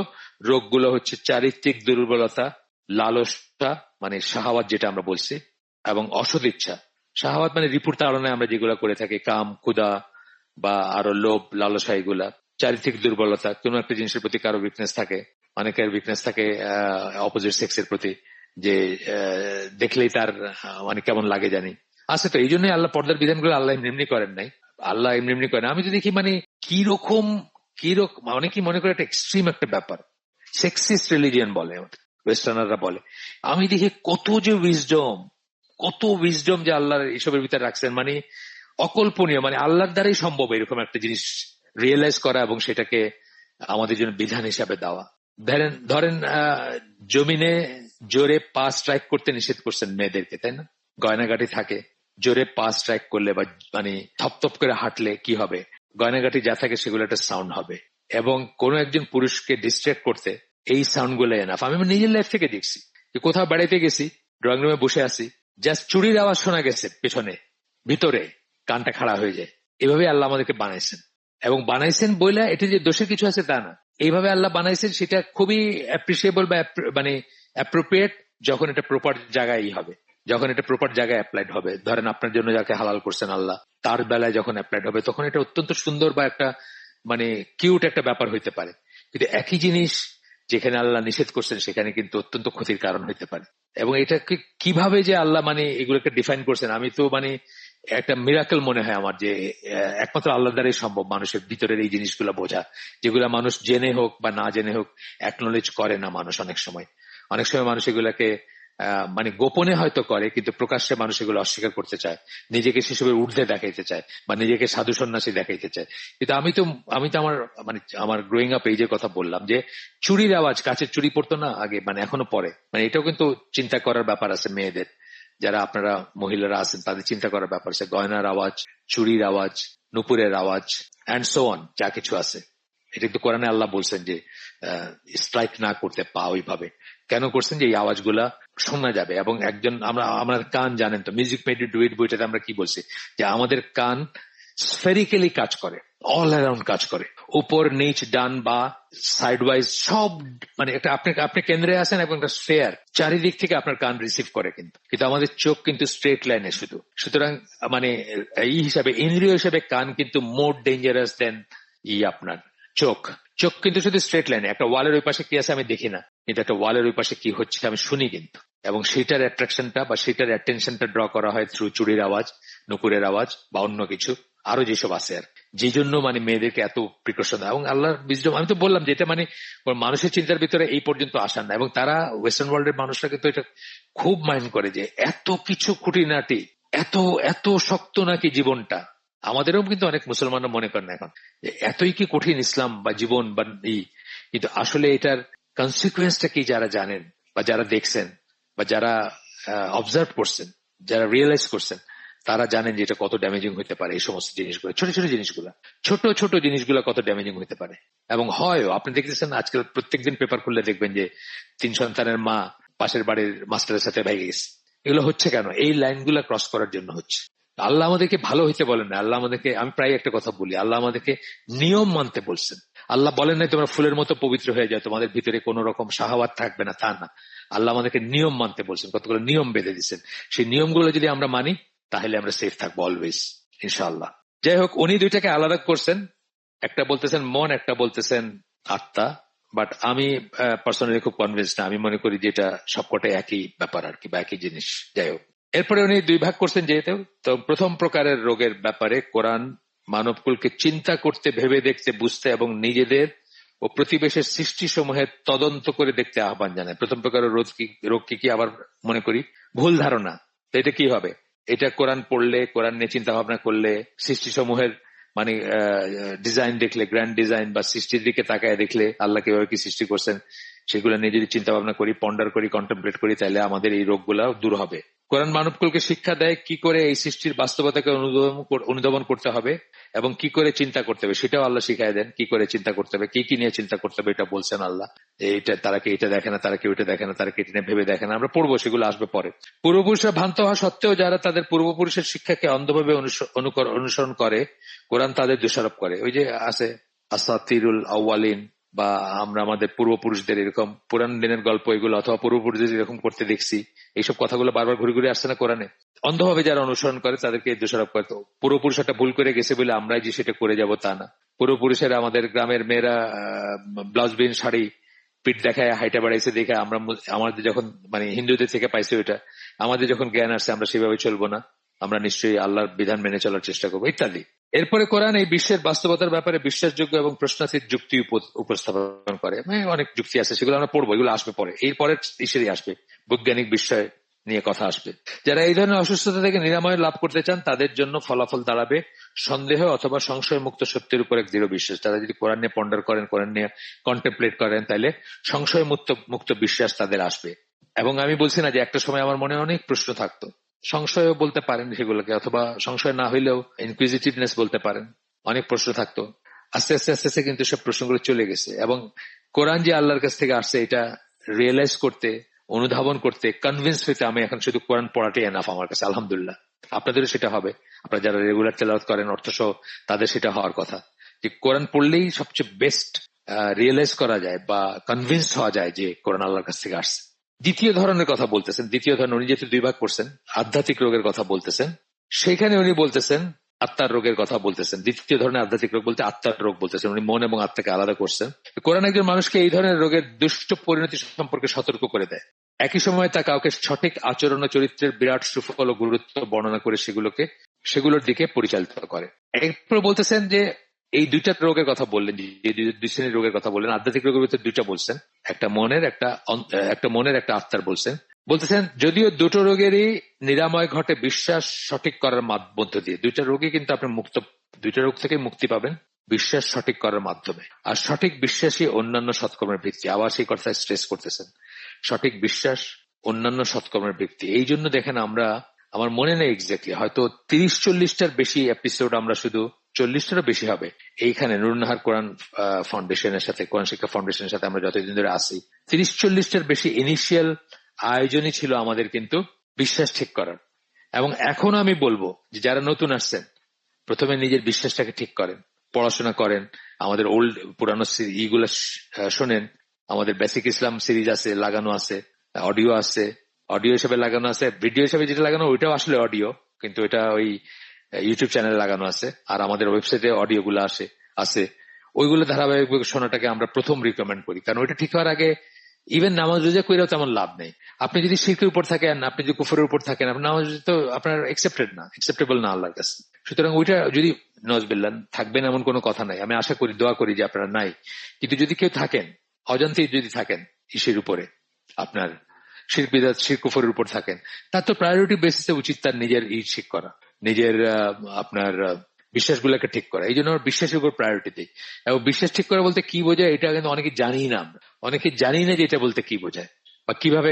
রোগগুলো হচ্ছে চারিত্রিক দুর্বলতা, লালসা মানে শাহাওয়াত যেটা আমরা বলছি, এবং অসৎ ইচ্ছা। শাহাওয়াত মানে রিপুর তাড়নায় আমরা যেগুলো করে থাকি, কাম, ক্ষুধা বা আরো লোভ, লালসা, এগুলা। চারিত্রিক দুর্বলতা, কোন একটা জিনিসের প্রতি কারো উইকনেস থাকে, অনেকের উইকনেস থাকে অপোজিট সেক্সের প্রতি, যে দেখলেই তার মানে কেমন লাগে জানি আছে। তো এই জন্যই আল্লাহ পর্দার বিধানগুলো আল্লাহ এমনি করেন নাই, আল্লাহ এমনি করেন। আমি তো দেখি মানে কিরকম অনেকেই মনে করে একটা এক্সট্রিম একটা ব্যাপার, সেক্সিস্ট রিলিজিয়ন বলে ওয়েস্টার্নাররা বলে। আমি দেখি কত উইজডম যে আল্লাহর এইসবের ভিতরে রাখছেন, মানে অকল্পনীয়। মানে আল্লাহর দ্বারাই সম্ভব এরকম একটা জিনিস রিয়েলাইজ করা এবং সেটাকে আমাদের জন্য বিধান হিসাবে দেওয়া। ধরেন জমিনে জোরে পা স্ট্রাইক করতে নিষেধ করছেন মেয়েদেরকে, তাই না? গয়নাগাটি থাকে, জোরে পা স্ট্রাইক করলে বা মানে থপথপ করে হাঁটলে কি হবে? গয়নাগাটি যা থাকে সেগুলো একটা সাউন্ড হবে। এবং কোন একজন পুরুষকে ডিস্ট্রাক্ট করতে এই সাউন্ড গুলো এনাফ। আমি নিজের লাইফ থেকে দেখছি যে কোথাও বেড়াইতে গেছি, ড্রয়িং রুমে বসে আছি, জাস্ট চুরির আওয়াজ শোনা গেছে পেছনে, ভিতরে কানটা খাড়া হয়ে যায়। এভাবে আল্লাহ আমাদেরকে বানাইছেন, এবং বানাইছেন বইলা এটা যে দোষের কিছু আছে তা না। এইভাবে আল্লাহ বানাইছেন, সেটা খুবই অ্যাপ্রিসিয়েবল বা মানে অ্যাপ্রোপ্রিয়েট যখন এটা প্রপার জায়গায় হবে, যখন এটা প্রপার জায়গায় অ্যাপ্লাইড হবে। ধরেন আপনার জন্য যাকে হালাল করছেন আল্লাহ, তার বেলায় যখন অ্যাপ্লাইড হবে তখন এটা অত্যন্ত সুন্দর বা একটা মানে কিউট একটা ব্যাপার হইতে পারে। কিন্তু একই জিনিস যেখানে আল্লাহ নিষেধ করছেন সেখানে কিন্তু অত্যন্ত ক্ষতির কারণ হইতে পারে। এবং এটাকে কিভাবে যে আল্লাহ মানে এগুলোকে ডিফাইন করছেন, আমি তো মানে একটা মিরাকেল মনে হয় আমার, যে একমাত্র আল্লাহ দ্বারাই সম্ভব মানুষের ভিতরের এই জিনিসগুলো বোঝা, যেগুলা মানুষ জেনে হোক বা না জেনে হোক অ্যাকনোলেজ করে না মানুষ। অনেক সময় মানুষ এগুলাকে মানে গোপনে হয়তো করে, কিন্তু প্রকাশ্যে মানুষ এগুলো অস্বীকার করতে চায়, নিজেকে সেসবের ঊর্ধ্বে দেখাইতে চায় বা নিজেকে সাধু সন্ন্যাসী দেখাইতে চায়। কিন্তু আমি তো আমার গ্রোয়িং আপ এই যে কথা বললাম, যে চুরির আওয়াজ, কাছের চুরি পড়তো না আগে, মানে এখনো পড়ে, মানে এটাও কিন্তু চিন্তা করার ব্যাপার আছে। মেয়েদের যারা আপনারা মহিলারা আছেন তাদের চিন্তা করার ব্যাপার আছে। গয়নার আওয়াজ, চুরির আওয়াজ, নুপুরের আওয়াজ অ্যান্ড সো অন, যা কিছু আছে। এটা কিন্তু কোরআনে আল্লাহ বলছেন যে স্ট্রাইক না করতে পা ওইভাবে। কেন করছেন? যে এই আওয়াজগুলা শোনা যাবে। এবং আমরা কান, জানেন তো, music made you do it বইটাতে আমরা কি বলছি, যে আমাদের কান স্ফেরিক্যালি কাজ করে, অল অ্যারাউন্ড কাজ করে, উপর নিচ ডান বা সাইড ওয়াইজ সব, মানে একটা আপনি কেন্দ্রে আছেন এবং একটা স্ফেয়ার চারিদিক থেকে আপনার কান রিসিভ করে। কিন্তু আমাদের চোখ কিন্তু স্ট্রেট লাইনে শুধু। সুতরাং মানে এই হিসাবে, ইন্দ্রিয় হিসাবে কান কিন্তু মোর ডেঞ্জারাস দেন আপনার চোখ কিন্তু শুধু স্ট্রেট লাইনে। একটা ওয়ালের ওই পাশে কি আছে আমি দেখি না, কিন্তু একটা ওয়ালের ওই পাশে কি হচ্ছে আমি শুনি কিন্তু। এবং সেটার অ্যাট্রাকশনটা বা সেটার অ্যাটেনশনটা ড্র করা হয় থ্রু চুরির আওয়াজ, নুপুরের আওয়াজ বা অন্য কিছু আরো যেসব আছে আর। যে জন্য মানে মেয়েদেরকে এত প্রিকশন। এবং আল্লাহর বিজডম, আমি তো বললাম যে এটা মানে মানুষের চিন্তার ভিতরে এই পর্যন্ত আসা না। এবং তারা ওয়েস্টার্ন ওয়ার্ল্ডের মানুষরা কিন্তু এটা খুব মাইন্ড করে, যে এত কিছু খুঁটিনাটি, এত এত শক্ত নাকি জীবনটা। আমাদেরও কিন্তু অনেক মুসলমানরা মনে করেন এখন যে এতই কি কঠিন ইসলাম বা জীবন বা কিন্তু আসলে এটার কনসিকুয়েন্সটা কি যারা জানেন বা যারা দেখছেন বা যারা অবজার্ভ করছেন, যারা রিয়েলাইজ করছেন, তারা জানেন যে এটা কত ড্যামেজিং হতে পারে। এই সমস্ত জিনিসগুলো, ছোট ছোট জিনিসগুলো কত ড্যামেজিং হতে পারে। এবং হয়ও, আপনি দেখতেছেন আজকাল প্রত্যেকদিন পেপার খুললে দেখবেন যে 3 সন্তানের মা পাশের বাড়ির মাস্টারের সাথে ভেগে গেছে। এগুলো হচ্ছে কেন? এই লাইনগুলো ক্রস করার জন্য হচ্ছে। আল্লাহ আমাদেরকে ভালো হইতে বলেন না, আল্লাহ আমাদেরকে, আমি প্রায় একটা কথা বলি, আল্লাহ আমাদেরকে নিয়ম মানতে বলছেন। আল্লাহ বলেন নাই তোমরা ফুলের মতো পবিত্র হয়ে যাও, তোমাদের ভিতরে কোন রকম শাহাওয়াত থাকবে না, তা না। আল্লাহ আমাদেরকে নিয়ম মানতে বলছেন, কতগুলো নিয়ম বেঁধে দিচ্ছেন। সেই নিয়মগুলো যদি আমরা মানি তাহলে আমরা সেফ থাকবো অলওয়েজ, ইনশাআল্লাহ। যাই হোক, উনি দুইটাকে আলাদা করছেন, একটা বলতেছেন মন, একটা বলতেছেন আত্মা। বাট আমি পার্সোনালি খুব কনভিন্স না, আমি মনে করি যে এটা সবকটাই একই ব্যাপার আর কি, বা একই জিনিস। যাই হোক, এরপরে উনি দুই ভাগ করছেন যেহেতু। তো প্রথম প্রকারের রোগের ব্যাপারে কোরআন মানবকুলকে চিন্তা করতে, ভেবে দেখতে, বুঝতে এবং নিজেদের ও প্রতিবেশের সৃষ্টি সমূহের তদন্ত করে দেখতে আহ্বান জানায়। প্রথম প্রকারের রোগ কি আবার মনে করি ভুল ধারণা। তো এটা কি হবে? এটা কোরআন পড়লে, কোরআন নিয়ে চিন্তা ভাবনা করলে, সৃষ্টি সমূহের মানে ডিজাইন দেখলে, গ্র্যান্ড ডিজাইন বা সৃষ্টির দিকে তাকায় দেখলে আল্লাহ কিভাবে কি সৃষ্টি করছেন সেগুলো নিয়ে যদি চিন্তা ভাবনা করি, পন্ডার করি, কন্টেমপ্লেট করি, তাহলে আমাদের এই রোগগুলা দূর হবে। কোরআন মানবকুলকে শিক্ষা দেয় কি করে এই সৃষ্টির বাস্তবতাকে অনুধাবন করতে হবে এবং কি করে চিন্তা করতে হবে, সেটাও আল্লাহ শিখাই দেন। কি করে চিন্তা করতে হবে, কি কি নিয়ে চিন্তা করতে হবে, এটা বলছেন আল্লাহ। এইটা তারা কি এটা দেখে না, তারা কি ওইটা দেখে না, তারা কি এটা নিয়ে ভেবে দেখে না। আমরা পড়বো, সেগুলো আসবে পরে। পূর্বপুরুষরা ভ্রান্ত হওয়া সত্ত্বেও যারা তাদের পূর্বপুরুষের শিক্ষাকে অন্ধভাবে অনুসরণ করে, কোরআন তাদের দোষারোপ করে। ওই যে আছে আসাতিরুল আউয়ালিন, বা আমরা আমাদের পূর্বপুরুষদের এরকম পুরান দিনের গল্প এগুলো, অথবা পূর্বপুরুষদের এরকম করতে দেখছি, এইসব কথাগুলো বারবার ঘুরে ঘুরে আসছে না কোরআনে। অন্ধভাবে যারা অনুসরণ করে তাদেরকে দোষারোপ করে। তো পূর্বপুরুষ একটা ভুল করে গেছে বলে আমরাই যে সেটা করে যাব তা না। পূর্বপুরুষেরা, আমাদের গ্রামের মেয়েরা ব্লাউজ বিন শাড়ি পিঠ দেখায় হাইটা বাড়াইছে দেখে আমরা, আমাদের যখন মানে হিন্দুদের থেকে পাইছি ওইটা, আমাদের যখন জ্ঞান আসছে আমরা সেভাবে চলবো না, আমরা নিশ্চয়ই আল্লাহর বিধান মেনে চলার চেষ্টা করবো ইত্যাদি। এরপরে কোরআন এই বিশ্বের বাস্তবতার ব্যাপারে বিশ্বাসযোগ্য এবং প্রশ্নাতীত যুক্তি উপস্থাপন করে। অনেক যুক্তি আছে, সেগুলো আমরা পড়বো, এগুলো আসবে পরে, এরপরে ইসেরই আসবে, বৈজ্ঞানিক বিষয় নিয়ে কথা আসবে। যারা এই ধরনের অসুস্থতা থেকে নিরাময় লাভ করতে চান তাদের জন্য ফলাফল দাঁড়াবে সন্দেহ অথবা সংশয় মুক্ত সত্যের উপর এক দৃঢ় বিশ্বাস। তারা যদি কোরআন নিয়ে পন্ডার করেন, কোরআন নিয়ে কন্টেমপ্লেট করেন, তাহলে সংশয় মুক্ত বিশ্বাস তাদের আসবে। এবং আমি বলছি না যে একটা সময় আমার মনে অনেক প্রশ্ন থাকতো, সংশয়ও বলতে পারেন সেগুলোকে, অথবা সংশয় না হইলেও ইনকুইজিটিভনেস বলতে পারেন, অনেক প্রশ্ন থাকতো। আস্তে আস্তে আস্তে আস্তে কিন্তু সব প্রশ্নগুলো চলে গেছে। এবং কোরআন যে আল্লাহর কাছ থেকে আসছে এটা রিয়েলাইজ করতে, অনুধাবন করতে, কনভিন্স হইতে আমি এখন শুধু কোরআন পড়াটাই এনাফ আমার কাছে, আলহামদুলিল্লাহ। আপনাদেরও সেটা হবে, আপনারা যারা রেগুলার তেলাওয়াত করেন অর্থসহ, তাদের সেটা হওয়ার কথা যে কোরআন পড়লেই সবচেয়ে বেস্ট রিয়েলাইজ করা যায় বা কনভিন্স হওয়া যায় যে কোরআন আল্লাহর কাছ থেকে আসছে। দ্বিতীয় ধরনের কথা বলতেছেন, দ্বিতীয় ধরনের, উনি যেহেতু দুই ভাগ করছেন, আধ্যাত্মিক রোগের কথা বলতেছেন, সেখানে উনি বলতেছেন আত্মার রোগের কথা বলতেছেন। দ্বিতীয় ধরনের আধ্যাত্মিক রোগ বলতে আত্মার রোগ বলতেছেন, উনি মন এবং আত্মাকে আলাদা করছেন। কোরআন একজন মানুষকে এই ধরনের রোগের দুষ্ট পরিণতি সম্পর্কে সতর্ক করে দেয়। একই সময় তা কাউকে সঠিক আচরণ ও চরিত্রের বিরাট সুফল ও গুরুত্ব বর্ণনা করে সেগুলোর দিকে পরিচালিত করে। এরপর বলতেছেন যে এই দুইটা রোগের কথা বললেন, যে দুই শ্রেণীর রোগের কথা বললেন, আধ্যাত্মিক রোগের ভিতরে দুইটা বলছেন, একটা মনের একটা আত্মার বলতেছেন যদিও দুটো রোগেরই নিরাময় ঘটে বিশ্বাস সঠিক করার মধ্য দিয়ে। দুইটা রোগই কিন্তু আপনি দুইটা রোগ থেকে মুক্তি পাবেন বিশ্বাস সঠিক করার মাধ্যমে। আর সঠিক বিশ্বাসই অন্যান্য সৎকর্মের ভিত্তি। আবার সেই কথা স্ট্রেস করতেছেন, সঠিক বিশ্বাস অন্যান্য সৎকর্মের ভিত্তি। এই জন্য দেখেন আমরা, আমার মনে নেই এক্স্যাক্টলি, হয়তো 30-40টার বেশি এপিসোড, আমরা শুধু 40টারও বেশি হবে, এইখানে নুরুন্নাহার কোরআন ফাউন্ডেশনের সাথে, কোরআন শিক্ষা ফাউন্ডেশনের সাথে আমরা যতদিন ধরে আছি, 30-40টার বেশি ইনিশিয়াল আয়োজনই ছিল আমাদের কিন্তু বিশ্বাস ঠিক করার। এবং এখন আমি বলবো যে যারা নতুন আসছেন, প্রথমে নিজের বিশ্বাসটাকে ঠিক করেন, পড়াশোনা করেন, আমাদের ওল্ড পুরানো ইগুলো শোনেন, আমাদের বেসিক ইসলাম সিরিজ আছে, লাগানো আছে, অডিও আছে, অডিও হিসেবে লাগানো আছে, ভিডিও হিসেবে যেটা লাগানো ওইটাও আসলে অডিও, কিন্তু এটা ওই ইউটিউব চ্যানেলে লাগানো আছে। আর আমাদের ওয়েবসাইটে অডিও গুলো আছে, ওইগুলো ধারাবাহিক শোনাটাকে আমরা প্রথম রিকমেন্ড করি। কারণ ওইটা ঠিক হওয়ার আগে ইভেন নামাজ রোজা কইরাও তেমন লাভ নেই। আপনি যদি শিরকের উপর থাকেন, আপনি যদি কুফরের উপর থাকেন, আপনার নামাজ তো আপনার একসেপ্টেবল না আল্লাহর কাছে। সুতরাং ওইটা যদি নজবিল্লাহ থাকবেন এমন কোনো কথা নাই, আমি আশা করি, দোয়া করি যে আপনারা নাই। কিন্তু যদি কেউ থাকেন, অজান্তেই যদি থাকেন ইসের উপরে, আপনার শিরক বিদআত শিরক কুফরের উপর থাকেন, তার তো প্রায়োরিটি বেসিসে উচিত তার নিজের ঠিক করা, নিজের আপনার বিশ্বাসগুলোকে ঠিক করা। এই জন্য আমরা বিশ্বাসের উপর প্রায়োরিটি দিই। এবং বিশ্বাস ঠিক করা বলতে কি বোঝায় এটা কিন্তু অনেকে জানি না, আমরা অনেকে জানি না যে এটা বলতে কি বোঝায়, বা কিভাবে,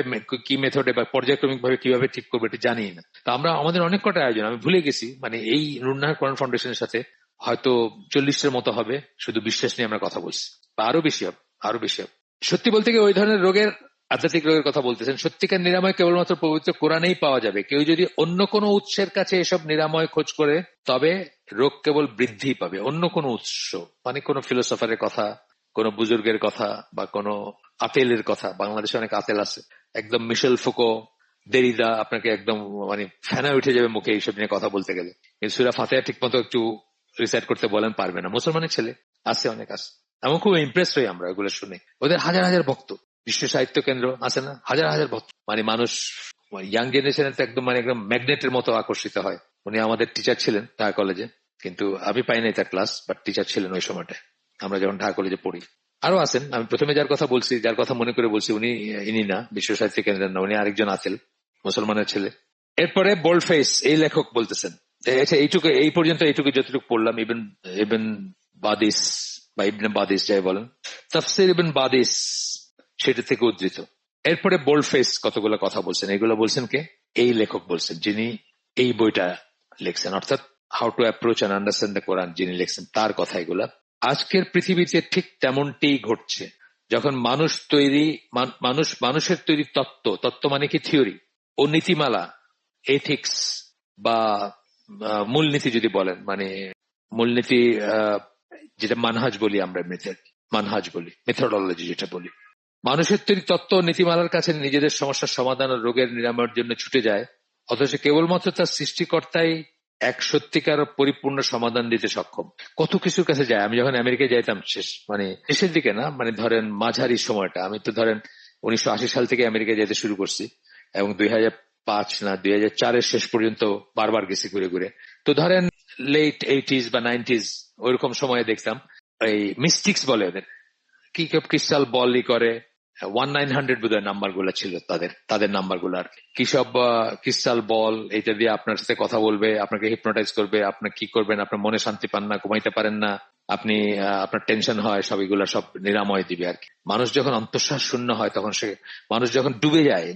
কি মেথডে বা পর্যায়ক্রমিক ভাবে কিভাবে ঠিক করবো এটা জানি না। তো আমরা, আমাদের অনেক কটা আয়োজন আমি ভুলে গেছি, মানে এই নুরুন্নাহার কোরআন ফাউন্ডেশনের সাথে হয়তো 40টার মতো হবে শুধু বিশ্বাস নিয়ে আমরা কথা বলছি, বা আরো বেশি হবে। সত্যি বলতে গিয়ে ওই ধরনের রোগের আধ্যাত্মিক রোগের কথা বলতেছেন, সত্যিকার নিরাময় কেবলমাত্র পবিত্র কোরআনেই পাওয়া যাবে। কেউ যদি অন্য কোনো উৎসের কাছে এসব নিরাময় খোঁজ করে, তবে রোগ কেবল বৃদ্ধি পাবে। অন্য কোনো উৎস মানে কোনো ফিলোসফারের কথা, কোনো বুজুর্গের কথা, বা কোনো আতেলের কথা, বাংলাদেশে অনেক আতেল আছে, একদম মিশেল ফুকো, দেরিদা, আপনাকে একদম মানে ফেনা উঠে যাবে মুখে এইসব নিয়ে কথা বলতে গেলে। কিন্তু সূরা ফাতিহা ঠিক মতো একটু রিসাইট করতে বলেন, পারবে না। মুসলমানের ছেলে আছে, অনেক আছে। এমন খুব ইমপ্রেস হই আমরা এগুলো শুনে। ওদের হাজার হাজার ভক্ত, বিশ্ব সাহিত্য কেন্দ্র আছে না, হাজার হাজার ভক্ত। মানে মানুষ ইয়াং জেনারেশনের তো একদম মানে একদম ম্যাগনেটের মতো আকর্ষিত হয়। উনি আমাদের টিচার ছিলেন ঢাকা কলেজে, কিন্তু আমি পাই নাই তার ক্লাস, বাট টিচার ছিলেন ওই সময়টায় আমরা যখন ঢাকা কলেজে পড়ি। আরো আছেন, আমি প্রথমে যার কথা বলছি, যার কথা মনে করে বলছি, উনি ইনি না, বিশ্ব সাহিত্য কেন্দ্রের না, উনি আরেকজন আতেল, মুসলমানের ছেলে। এরপরে বোল্ড ফেস এই লেখক বলতেছেন, আচ্ছা এইটুকু, এই পর্যন্ত এইটুকু যতটুকু পড়লাম, ইবন বাদিস বা ইবনে বাদিস যাই বলেন, তাফসির ইবন বাদিস, সেটা থেকে উদ্ধৃত। এরপরে বোল্ড ফেস কতগুলো কথা বলছেন, এগুলো বলছেন কে? এই লেখক বলছেন, যিনি এই বইটা লিখছেন, অর্থাৎ how to approach and understand the Quran, যিনি লিখছেন, তার কথা এগুলা। আজকের পৃথিবীতে ঠিক তেমনটাই ঘটছে। যখন মানুষের তৈরি তত্ত্ব মানে কি থিওরি ও নীতিমালা, এথিক্স বা মূলনীতি যদি বলেন, মানে মূলনীতি, যেটা মানহাজ বলি আমরা, মানহাজ বলি, মেথডোলজি যেটা বলি, মানুষের তৈরি তত্ত্ব ও নীতিমালার কাছে নিজেদের সমস্যার সমাধান ও রোগের নিরাময়ের জন্য ছুটে যায়, অথচ কেবলমাত্র তার সৃষ্টিকর্তাই এক সত্যিকার পরিপূর্ণ সমাধান দিতে সক্ষম। কত কিছুর কাছে যায়। আমি যখন আমেরিকায় যাইতাম, মানে শেষের দিকে না, মানে ধরেন মাঝারি সময়টা, আমি তো ধরেন 1980 সাল থেকে আমেরিকায় যেতে শুরু করছি, এবং 2005 না 2004-এর শেষ পর্যন্ত বারবার গেছি ঘুরে ঘুরে। তো ধরেন লেট 80s বা 90s ওইরকম সময়ে দেখতাম এই মিস্টিক্স বলে ওদের, কি ক্রিস্টাল বলই করে, 1900 বোধহয় নাম্বার গুলা ছিল তাদের নাম্বার গুলো, আর কি সব ক্রিস্টাল বল, এটা দিয়ে আপনার সাথে কথা বলবে, আপনাকে হিপনোটাইজ করবে, আপনার কি করবেন, আপনার মনে শান্তি পান না, ঘুমাইতে পারেন না, আপনি আপনার টেনশন হয়, সব এগুলা সব নিরাময় দিবে আর কি। মানুষ যখন অন্তঃশ্বাস শূন্য হয়, তখন মানুষ যখন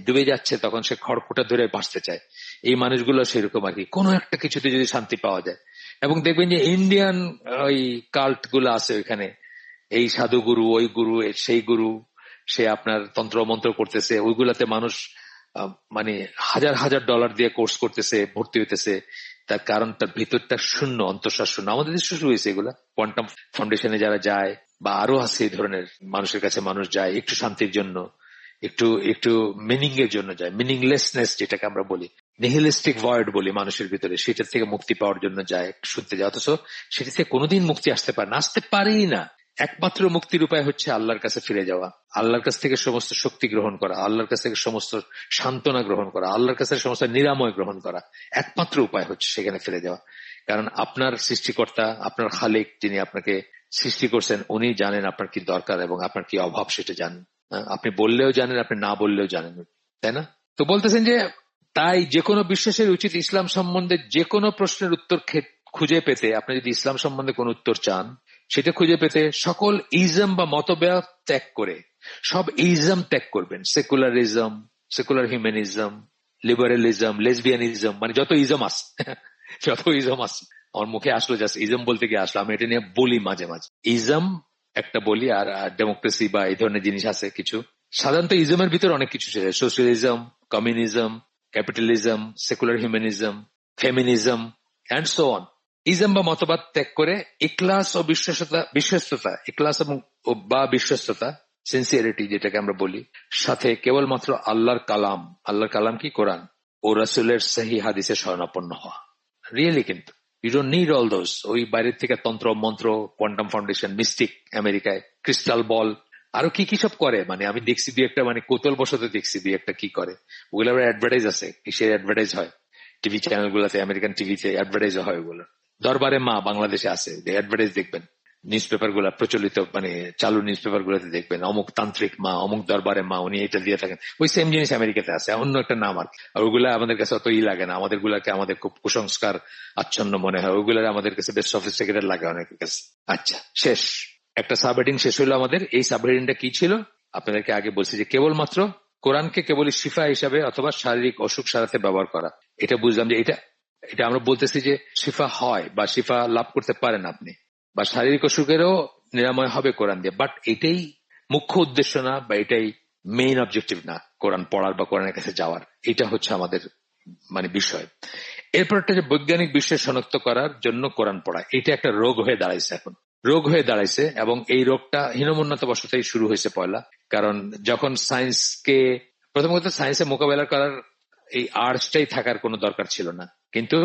ডুবে যাচ্ছে, তখন সে খড়কুটা ধরে বাঁচতে চায়। এই মানুষগুলো সেরকম আর কি, কোনো একটা কিছুতে যদি শান্তি পাওয়া যায়। এবং দেখবেন যে ইন্ডিয়ান ওই কাল্ট গুলো আছে ওইখানে, এই সাধু গুরু, ওই গুরু, সেই গুরু, সে আপনার তন্ত্র মন্ত্র করতেছে, ওইগুলাতে মানুষ মানে হাজার হাজার ডলার দিয়ে কোর্স করতেছে, ভর্তি হইতেছে। তার কারণ তার ভিতরটা শূন্য, অন্তঃশ্বাস শূন্য। আমাদের দেশে শুরু হয়েছে এগুলা, কোয়ান্টাম ফাউন্ডেশনে যারা যায়, বা আরো আছে এই ধরনের মানুষের কাছে মানুষ যায় একটু শান্তির জন্য, একটু একটু মিনিং এর জন্য যায়, মিনিংলেসনেস যেটাকে আমরা বলি, নিহিলিস্টিক ভয়েড বলি মানুষের ভিতরে, সেটার থেকে মুক্তি পাওয়ার জন্য যায়, শুনতে যায়। অথচ সেটা থেকে কোনোদিন মুক্তি আসতে পারে না, আসতে পারেই না। একমাত্র মুক্তির উপায় হচ্ছে আল্লাহর কাছে ফিরে যাওয়া, আল্লাহর কাছ থেকে সমস্ত শক্তি গ্রহণ করা, আল্লাহর কাছ থেকে সমস্ত সান্ত্বনা গ্রহণ করা, আল্লাহর কাছ থেকে সমস্ত নিরাময় গ্রহণ করা। একমাত্র উপায় হচ্ছে সেখানে ফিরে যাওয়া। কারণ আপনার সৃষ্টিকর্তা, আপনার খালিক, যিনি আপনাকে সৃষ্টি করছেন, উনি জানেন আপনার কি দরকার এবং আপনার কি অভাব, সেটা জানেন। আপনি বললেও জানেন, আপনি না বললেও জানেন, তাই না? তো বলতেছেন যে তাই যে কোনো বিশ্বাসের উচিত ইসলাম সম্বন্ধে যে কোনো প্রশ্নের উত্তর খুঁজে পেতে, আপনি যদি ইসলাম সম্বন্ধে কোন উত্তর চান, সেটা খুঁজে পেতে সকল ইজম বা মতবাদ ত্যাগ করে, সব ইজম ত্যাগ করবেন। Secularism, secular humanism, liberalism, lesbianism, মানে যত ইজম আছে যত ইজম আছে, আমার মুখে আসলো, জাস্ট ইজম বলতে গিয়ে আসলো, আমি এটা নিয়ে বলি মাঝে মাঝে। ইজম একটা বলি, আর ডেমোক্রেসি বা এই ধরনের জিনিস আছে কিছু। সাধারণত ইজমের ভিতরে অনেক কিছু ছিল, socialism, communism, capitalism, secular humanism, feminism and so on. Ism বা মতবাদ ত্যাগ করে ইখলাস ও বিশ্বস্ততা, ইখলাস এবং বা বিশ্বস্ততা, সিনসিয়ারিটি যেটাকে আমরা বলি, সাথে কেবলমাত্র আল্লাহর কালাম কি কোরআন ও রাসূলের সহিহ হাদিসে শরণাপন্ন হওয়া। রিয়েলি কিন্তু you don't need all those, ওই বাইরের থেকে তন্ত্র মন্ত্র, কোয়ান্টাম ফাউন্ডেশন, মিস্টিক আমেরিকায়, ক্রিস্টাল বল, আরো কি কি সব করে। মানে আমি দেখছি দুই একটা, মানে কৌতূহল বশত দেখছি দুই একটা কি করে। ওগুলো আবার অ্যাডভার্টাইজ আছে, কিসের অ্যাডভার্টাইজ হয়, টিভি চ্যানেল গুলাতে, আমেরিকান টিভিতে অ্যাডভার্টাইজ হয় ওগুলো। দরবারে মা বাংলাদেশে আছে, অ্যাডভার্টাইজ দেখবেন, নিউজ পেপার গুলা প্রচলিত, মানে চালু নিউজ পেপার গুলাতে দেখবেন, অমুক তান্ত্রিক মা, অমুক দরবারে মা, উনি এটা দিয়ে থাকেন। ওই সেম জিনিস আমেরিকাতে আছে, অন্য একটা নাম আর। আর ওইগুলা আমাদের কাছে অত লাগে না, আমাদের গুলাকে আমাদের খুব কুসংস্কার আচ্ছন্ন মনে হয়, ওইগুলা আমাদের কাছে বেশ সফিস্টিকেটেড লাগে অনেকের কাছে। আচ্ছা, শেষ একটা সাবহেডিং শেষ হলো আমাদের। এই সাবহেডিংটা কি ছিল? আপনাদেরকে আগে বলছি যে কেবলমাত্র কোরআনকে কেবল শিফা হিসাবে অথবা শারীরিক অসুখ সারাতে ব্যবহার করা। এটা বুঝলাম যে এটা আমরা বলতেছি যে শিফা হয় বা শিফা লাভ করতে পারেন আপনি, বা শারীরিক অসুখেরও নিরাময় হবে কোরআন দিয়ে, বাট এটাই মুখ্য উদ্দেশ্য না, বা এটাই মেইন অবজেক্টিভ না কোরআন পড়ার বা কোরআনের কাছে যাওয়ার। এটা হচ্ছে আমাদের বিষয়। এরপর একটা যে বৈজ্ঞানিক বিষয় শনাক্ত করার জন্য কোরআন পড়া, এটা একটা রোগ হয়ে দাঁড়াইছে, এখন রোগ হয়ে দাঁড়াইছে। এবং এই রোগটা হীনমন্যত বশতই শুরু হয়েছে পয়লা। কারণ যখন সায়েন্সকে প্রথম কথা সায়েন্সে মোকাবেলা করার এই আর্টসটাই থাকার কোনো দরকার ছিল না, কিন্তু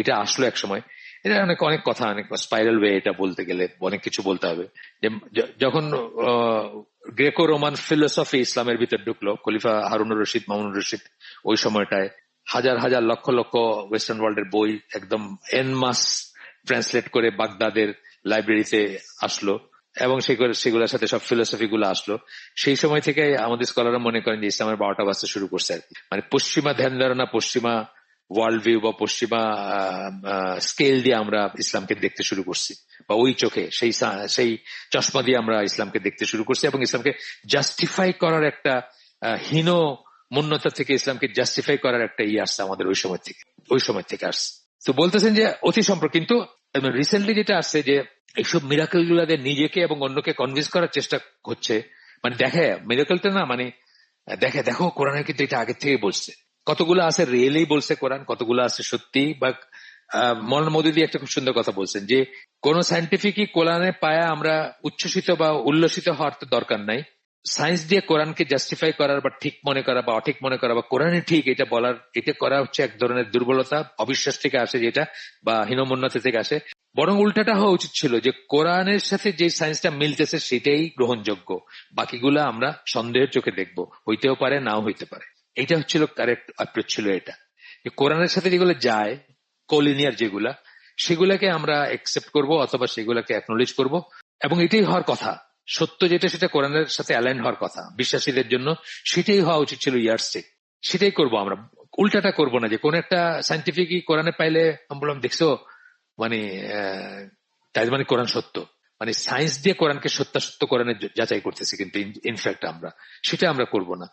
এটা আসলো এক সময়। এটা অনেক অনেক কথা, অনেক স্পাইরাল ওয়ে, এটা বলতে গেলে অনেক কিছু বলতে হবে। যে যখন গ্রেকো রোমান ফিলোসফি ইসলামের ভিতর ঢুকলো, খলিফা হারুনুর রশিদ, মামুনুর রশিদ, ওই সময়টায় হাজার হাজার লক্ষ লক্ষ ওয়েস্টার্ন ওয়ার্ল্ডের বই একদম এনমাস ট্রান্সলেট করে বাগদাদের লাইব্রেরিতে আসলো, এবং সেগুলোর সাথে সব ফিলোসফি গুলো আসলো। সেই সময় থেকে আমাদের স্কলাররা মনে করেন যে ইসলামের 12টা বাজতে শুরু করছে আর কি। পশ্চিমা ধ্যান ধারণা, পশ্চিমা ওয়ার্ল্ড ভিউ বা পশ্চিমা স্কেল দিয়ে আমরা ইসলামকে দেখতে শুরু করছি, বা ওই চোখে সেই চশমা দিয়ে আমরা ইসলামকে দেখতে শুরু করছি, এবং ইসলামকে জাস্টিফাই করার একটা হীন মন্যতা থেকে ইসলামকে জাস্টিফাই করার একটা আসছে আমাদের ওই সময় থেকে আসছে। তো বলতেছেন যে অতি সম্পর্ক, কিন্তু রিসেন্টলি যেটা আসছে যে এইসব মিরাকেল গুলাদের নিজেকে এবং অন্যকে কনভিন্স করার চেষ্টা হচ্ছে। দেখে মিরাকেলটা না, দেখো কোরআনে কিন্তু এটা আগের থেকে বলছে, কতগুলো আছে রিয়েলি বলছে কোরআন, কতগুলো আছে সত্যি। বা মৌলানা মওদুদী একটা খুব সুন্দর কথা বলছেন যে কোন সায়েন্টিফিকই কোরআনে পায়া আমরা উচ্ছ্বসিত বা উল্লসিত হওয়ার তো দরকার নাই। সায়েন্স দিয়ে কোরআনকে জাস্টিফাই করার বা ঠিক মনে করা বা অঠিক মনে করা বা কোরআনে ঠিক এটা বলার, এটা করা হচ্ছে এক ধরনের দুর্বলতা, অবিশ্বাস থেকে আসে যেটা, বা হীনমন্যতা থেকে আসে। বরং উল্টাটা হওয়া উচিত ছিল যে কোরআনের সাথে যে সায়েন্সটা মিলতেছে সেটাই গ্রহণযোগ্য, বাকিগুলা আমরা সন্দেহের চোখে দেখবো, হইতেও পারে নাও হইতে পারে। এটা হচ্ছিল কারেক্ট অ্যাপ্রোচ ছিল এটা। কোরআনের সাথে যেগুলো যায় কোলিনিয়ার যেগুলা, সেগুলাকে আমরা একসেপ্ট করব অথবা সেগুলাকে অ্যাকনোলেজ করব, এবং এটাই হওয়ার কথা। সত্য যেটা সেটা কোরআনের সাথে অ্যালাইন হওয়ার কথা বিশ্বাসীদের জন্য, সেটাই হওয়া উচিত ছিল ইয়ারস্টিক। সেটাই করব আমরা, উল্টাটা করব না যে কোন একটা সায়েন্টিফিক কোরআনে পাইলে আমি বললাম দেখছো তাই কোরআন সত্য, সায়েন্স দিয়ে কোরআনকে সত্যাসত্য কোরআনের যাচাই করতেছি, কিন্তু ইনফ্যাক্ট আমরা সেটা আমরা করব না।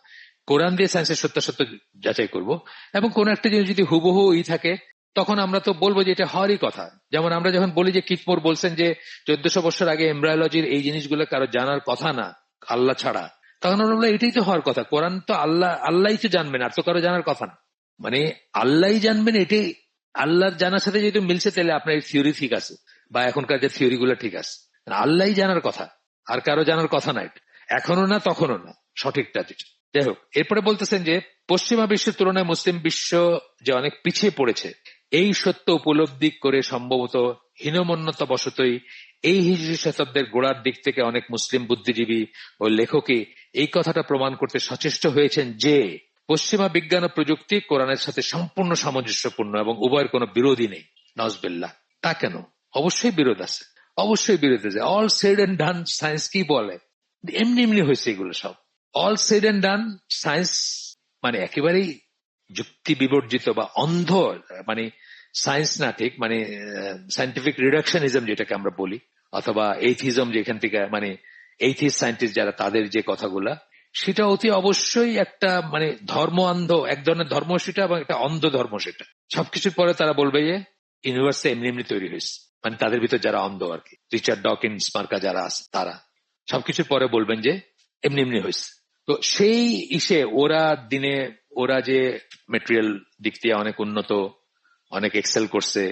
কোরআন দিয়ে সায়েন্সের সত্যাসত্য যাচাই করব, এবং কোন একটা জিনিস যদি হুবহু থাকে তখন আমরা তো বলবো যে এটা হওয়ারই কথা। যেমন আমরা যখন বলি যে কিতমোর বলছেন যে 1400 বছর আগে এমব্রায়োলজির এই জিনিসগুলো কারো জানার কথা না আল্লাহ ছাড়া, তখন আমরা বলবো এটাই তো হওয়ার কথা। কোরআন তো আল্লাহই তো জানবেন, আর তো কারো জানার কথা না। আল্লাহই জানবেন, এটাই আল্লাহর জানার সাথে যেহেতু মিলছে, তাহলে আপনার থিওরি ঠিক আছে, বা এখনকার যে থিওরি গুলো ঠিক আছে। আল্লাহই জানার কথা, আর কারো জানার কথা না, এখনো না তখনও না, সঠিকটা যেটা। যাই হোক, এরপরে বলতেছেন যে পশ্চিমা বিশ্বের তুলনায় মুসলিম বিশ্ব যে অনেক পিছিয়ে পড়েছে, এই সত্য উপলব্ধি করে সম্ভবত হীনমন্যতা বশতই এই হিজরি শতাব্দের গোড়ার দিক থেকে অনেক মুসলিম বুদ্ধিজীবী ও লেখকই এই কথাটা প্রমাণ করতে সচেষ্ট হয়েছেন যে পশ্চিমা বিজ্ঞান ও প্রযুক্তি কোরআনের সাথে সম্পূর্ণ সামঞ্জস্যপূর্ণ এবং উভয়ের কোনো বিরোধী নেই। নাউজুবিল্লাহ। তা কেন? অবশ্যই বিরোধ আছে, অবশ্যই বিরোধ আছে। All said and done, science কি বলে এমনি এমনি হয়েছে এগুলো সব। All said and done, science একেবারেই যুক্তি বিবর্জিত বা অন্ধ, সায়েন্স না ঠিক, সায়েন্টিফিক রিডাকশনিজম যেটাকে আমরা বলি, অথবা এইথিজম, যেখান থেকে এইথিস্ট সায়েন্টিস্ট যারা, তাদের যে কথাগুলা, সেটা অতি অবশ্যই একটা ধর্ম অন্ধ, এক ধরনের ধর্ম সেটা, এবং একটা অন্ধ ধর্ম সেটা। সবকিছুর পরে তারা বলবে যে ইউনিভার্সে এমনি এমনি তৈরি হয়েছে, তাদের ভিতর যারা অন্ধ আর কি, রিচার্ড ডকিন্স মার্কা যারা আছে, তারা সবকিছুর পরে বলবেন যে এমনি এমনি হয়েছে। তো সেই ওরা যে মেটেরিয়াল দিক দিয়ে অনেক উন্নত, অনেক এক্সেল করছে,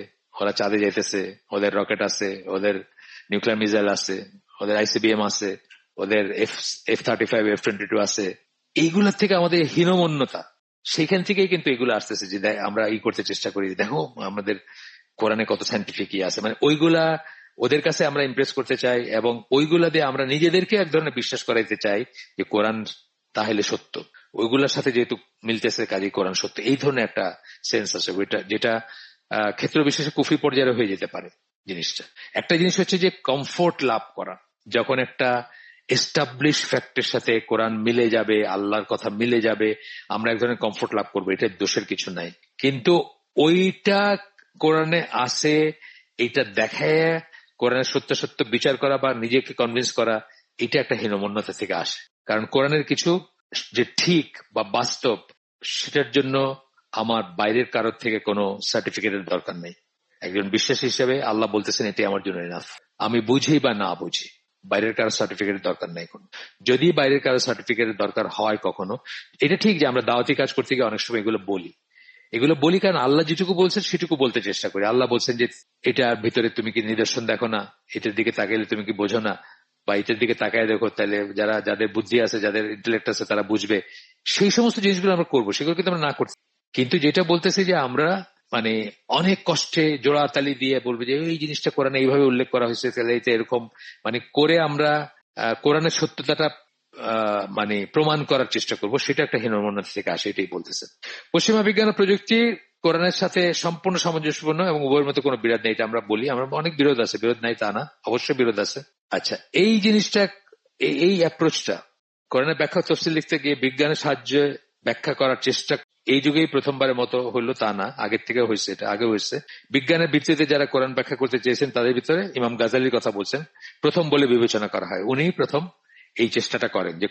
ওরা চাঁদে যাইতেছে, ওদের রকেট আছে, ওদের নিউক্লিয়ার মিসাইল আছে, ওদের আইসিবিএম আছে, ওদের F-35 F-22 আছে। এইগুলোর থেকে আমাদের হীনমন্যতা, সেখান থেকেই কিন্তু এগুলো আসতেছে যে আমরা করতে চেষ্টা করি, দেখো আমাদের কোরআনে কত সায়েন্টিফিক আছে, ওইগুলা ওদের কাছে আমরা ইমপ্রেস করতে চাই, এবং ওইগুলা দিয়ে আমরা নিজেদেরকে এক ধরনের বিশ্বাস করাইতে চাই যে কোরআন তাহলে সত্য, ওইগুলোর সাথে যেহেতু মিলতেছে কাজেই কোরআন সত্য। এই ধরনের একটা সেন্স আছে, যেটা ক্ষেত্র বিশেষে কুফরি পর্যায়ে হয়ে যেতে পারে জিনিসটা। একটা জিনিস হচ্ছে যে কমফোর্ট লাভ করা, যখন একটা এস্টাবলিশ ফ্যাক্টের সাথে কোরআন মিলে যাবে, আল্লাহর কথা মিলে যাবে, আমরা এক ধরনের কমফোর্ট লাভ করবো, এটা দোষের কিছু নাই। কিন্তু ওইটা কোরআনে আছে, এইটা দেখায় কোরআনের সত্য বিচার করা বা নিজেকে কনভিন্স করা, এটা একটা হীনমন্যতা থেকে আসে। কারণ কোরআনের কিছু যে ঠিক বা বাস্তব, সেটার জন্য আমার বাইরের কারোর থেকে কোনো সার্টিফিকেটের দরকার নেই। একজন বিশ্বাসী হিসেবে আল্লাহ বলতেছেন এটি আমার জন্য এনাফ, আমি বুঝি বা না বুঝি। বাইরের কারো সার্টিফিকেটের দরকার নাই কোনো। যদি বাইরের কারো সার্টিফিকেটের দরকার হয় কখনো, এটা ঠিক যে আমরা দাওয়াতি কাজ করতে গিয়ে অনেক সময় এগুলো বলি কারণ আল্লাহ যেটুকু বলছেন সেটুকু বলতে চেষ্টা করি। আল্লাহ বলছেন যে এটার ভিতরে তুমি কি নিদর্শন দেখো না, এটার দিকে তাকাইলে তুমি কি বোঝো না, বা এটার দিকে তাকায় দেখো, তাহলে যাদের বুদ্ধি আছে, যাদের ইন্টেলেক্ট আছে তারা বুঝবে। সেই সমস্ত জিনিসগুলো আমরা করবো, সেগুলো কিন্তু আমরা না করছি। কিন্তু যেটা বলতেছি যে আমরা মানে অনেক কষ্টে জোড়াতালি দিয়ে বলবো যে এই জিনিসটা কোরআনে এইভাবে উল্লেখ করা হয়েছে, তাহলে এটা এরকম মানে করে আমরা কোরআনের সত্যতাটা মানে প্রমাণ করার চেষ্টা করব, সেটা একটা হীনমন্যতা থেকে আসে, এটাই বলতেছে। পশ্চিমা বিজ্ঞান ও প্রযুক্তি কোরআনের সাথে সম্পূর্ণ সামঞ্জস্যপূর্ণ এবং উভয়ের মধ্যে কোনো বিরোধ নেই, এটা আমরা বলি। আমরা অনেক বিরোধ আছে, বিরোধ নাই তা না, অবশ্যই বিরোধ আছে। আচ্ছা, এই জিনিসটা, এই অ্যাপ্রোচটা কোরআনের ব্যাখ্যা তফসিল লিখতে গিয়ে বিজ্ঞানের সাহায্যে ব্যাখ্যা করার চেষ্টা এই যুগেই প্রথমবারের মতো হলো তা না, আগের থেকে হয়েছে, এটা আগে হয়েছে। বিজ্ঞানের ভিত্তিতে যারা কোরআন ব্যাখ্যা করতে চেয়েছেন তাদের ভিতরে ইমাম গাজালির কথা বলছেন প্রথম বলে বিবেচনা করা হয়। উনি প্রথম এই চেষ্টাটা করেন যে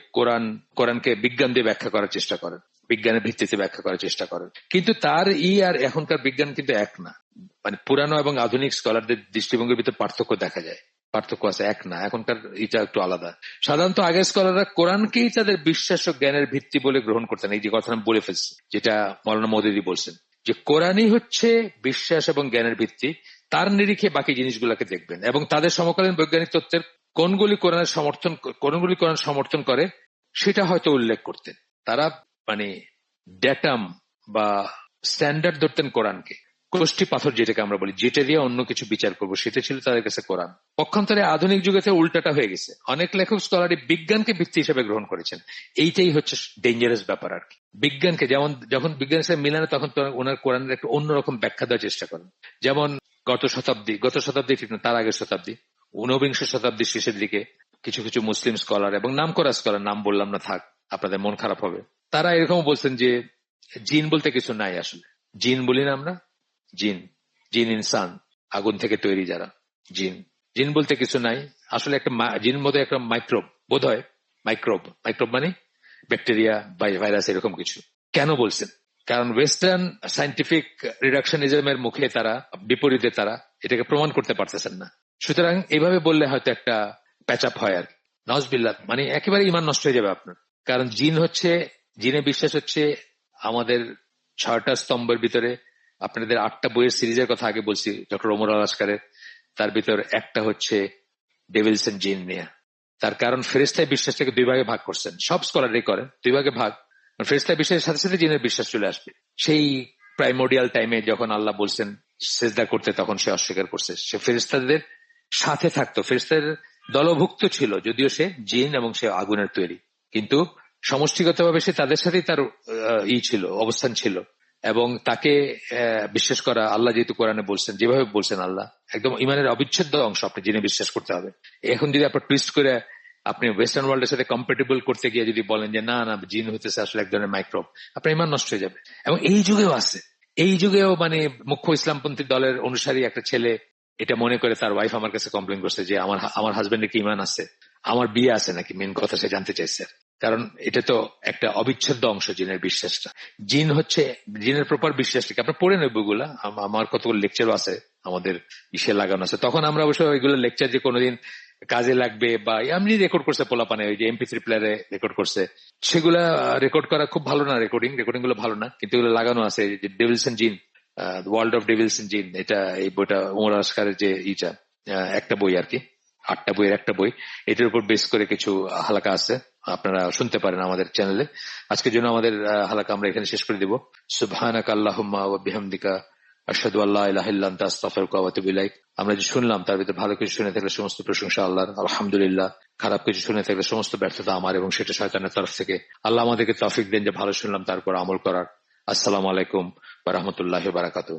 কোরআনকে বিজ্ঞান দিয়ে ব্যাখ্যা করার চেষ্টা করেন, বিজ্ঞানের ভিত্তিতে ব্যাখ্যা করার চেষ্টা করেন। কিন্তু তার আর এখনকার বিজ্ঞান কিন্তু এক না, মানে পুরানো এবং আধুনিক স্কলারদের দৃষ্টিভঙ্গির ভিতরে পার্থক্য দেখা যায়, পার্থক্য আছে, এক না। এখনকার এটা একটু আলাদা। সাধারণত আগের স্কলাররা কোরআনকেই তাদের বিশ্বাস ও জ্ঞানের ভিত্তি বলে গ্রহণ করতেন। এই যে কথা আমি বলে ফেলছি, যেটা মৌলানা মওদুদী বলছেন যে কোরআনই হচ্ছে বিশ্বাস এবং জ্ঞানের ভিত্তি, তার নিরিখে বাকি জিনিসগুলোকে দেখবেন। এবং তাদের সমকালীন বৈজ্ঞানিক তত্ত্বের কোনগুলি কোরআন সমর্থন করে সেটা হয়তো উল্লেখ করতেন। তারা মানে ড্যাটাম বা স্ট্যান্ডার্ড ধরতেন কোরআনকে, কোষ্ঠী পাথর যেটাকে আমরা বলি, যেটা দিয়ে অন্য কিছু বিচার করবো, সেটা ছিল তাদের কাছে কোরআন। পক্ষান্তরে আধুনিক যুগেতে উল্টাটা হয়ে গেছে, অনেক লেখক স্কলারই বিজ্ঞানকে ভিত্তি হিসেবে গ্রহণ করেছেন। এইটাই হচ্ছে ডেঞ্জারাস ব্যাপার আর কি। বিজ্ঞানকে যখন বিজ্ঞানের সাথে মিলানো, তখন ওনার কোরআনের একটা অন্যরকম ব্যাখ্যা দেওয়ার চেষ্টা করেন। যেমন গত শতাব্দী ঠিক না, তার আগের শতাব্দী, ঊনবিংশ শতাব্দীর শেষের দিকে কিছু কিছু মুসলিম স্কলার এবং নামকরা স্কলার, নাম বললাম না থাক, আপনাদের মন খারাপ হবে, তারা এরকম বলছেন যে জিন বলতে কিছু নাই। আসলে জিন বলি না আমরা, জিন ইনসান, আগুন থেকে তৈরি যারা জিন বলতে কিছু নাই। আসলে একটা জিন মধ্যে একটা মাইক্রোব, বোধ হয় মাইক্রোব মানে ব্যাকটেরিয়া বা ভাইরাস, এরকম কিছু। কেন বলছেন? কারণ ওয়েস্টার্ন সায়েন্টিফিক রিডাকশনিজমের মুখে তারা, বিপরীতে তারা এটাকে প্রমাণ করতে পারতেছেন না। সুতরাং এইভাবে বললে হয়তো একটা প্যাচ আপ হয় আর কি। নাউজুবিল্লাহ, মানে একেবারে ইমান নষ্ট হয়ে যাবে আপনার। কারণ জিনে বিশ্বাস হচ্ছে আমাদের 6টা স্তম্ভের ভিতরে, আপনাদের 8টা বইয়ের সিরিজের কথা আগে বলছি ডক্টর ওমর আল আসকারের, তার ভিতর একটা হচ্ছে ডেভিলস এন্ড জিন নিয়ে। তার কারণ ফেরেশতায় বিশ্বাসটাকে 2 ভাগে ভাগ করছেন, সব স্কলারই করেন 2 ভাগে ভাগ। ফেরেশতায় বিশ্বাসের সাথে সাথে জিনের বিশ্বাস চলে আসবে। সেই প্রাইমোডিয়াল টাইমে যখন আল্লাহ বলছেন সেজদা করতে, তখন সে অস্বীকার করছে। সে ফেরেশতাদের সাথে থাকতো, ফেরেশতাদের দলভুক্ত ছিল, যদিও সে জিন এবং সে আগুনের তৈরি, কিন্তু সমষ্টিগতভাবে সে তাদের সাথেই তার ছিল, অবস্থান ছিল। এবং তাকে বিশ্বাস করা, আল্লাহ যেহেতু কোরআনে বলছেন, যেভাবে বলছেন আল্লাহ, একদম ইমানের অবিচ্ছেদ্য অংশ, আপনি জেনে বিশ্বাস করতে হবে। এখন যদি আপনার টুইস্ট করে আপনি ওয়েস্টার্ন ওয়ার্ল্ডের সাথে কম্পেটেবল করতে গিয়ে যদি বলেন যে না জিন হইতেছে আসলে এক ধরনের মাইক্রোব, আপনার ইমান নষ্ট হয়ে যাবে। এবং এই যুগেও আছে, এই যুগেও মানে মুখ্য ইসলামপন্থী দলের অনুসারী একটা ছেলে এটা মনে করে, তার ওয়াইফ আমার কাছে কমপ্লেন করছে যে আমার হাজবেন্ডের কি ইমান আছে, আমার বিয়ে আছে নাকি, মেন কথা সে জানতে চাইছে। কারণ এটা তো একটা অবিচ্ছেদ্য অংশ জিনের বিশ্বাসটা। জিনের প্রপার বিশ্বাসটাকে আপনার পড়ে নেব, বইগুলা আমার কতগুলো লেকচারও আছে আমাদের ইসে লাগানো আছে। তখন আমরা অবশ্য ওইগুলো লেকচার যে কোনোদিন কাজে লাগবে বা এমনি রেকর্ড করছে পোলাপানে, ওই যে MP3 প্লেয়ারে রেকর্ড করছে, সেগুলা রেকর্ড করা খুব ভালো না, রেকর্ডিং গুলো ভালো না, কিন্তু এগুলো লাগানো আছে। যে ডেভিলস এন্ড জিন, ওয়ার্ল্ড অফ ডেভিলস এন্ড জিন, এটা এই বইটা ওমর আসকারের যে একটা বই আর কি, 8টা বইয়ের একটা বই, এটার উপর বেস করে কিছু হালাকা আছে, আপনারা শুনতে পারেন আমাদের চ্যানেলে। আজকের জন্য আমাদের হালাকা আমরা এখানে শেষ করে দিব। সুবহানাকা আল্লাহুম্মা ওয়া বিহামদিকা আশহাদু আল্লা ইলাহা ইল্লা আনতা আস্তাগফিরুকা ওয়া আতুবু ইলাইক। আমরা যে শুনলাম তার ভিতরে ভালো কিছু শুনে থাকলে সমস্ত প্রশংসা আল্লাহর, আলহামদুলিল্লাহ। খারাপ কিছু শুনে থাকলে সমস্ত ব্যর্থতা আমার এবং সেটা শয়তানের তরফ থেকে। আল্লাহ আমাদেরকে তৌফিক দেন যে ভালো শুনলাম তারপর আমল করার। আসসালামু আলাইকুম ওয়া রাহমাতুল্লাহি ওয়া বারাকাতুহু।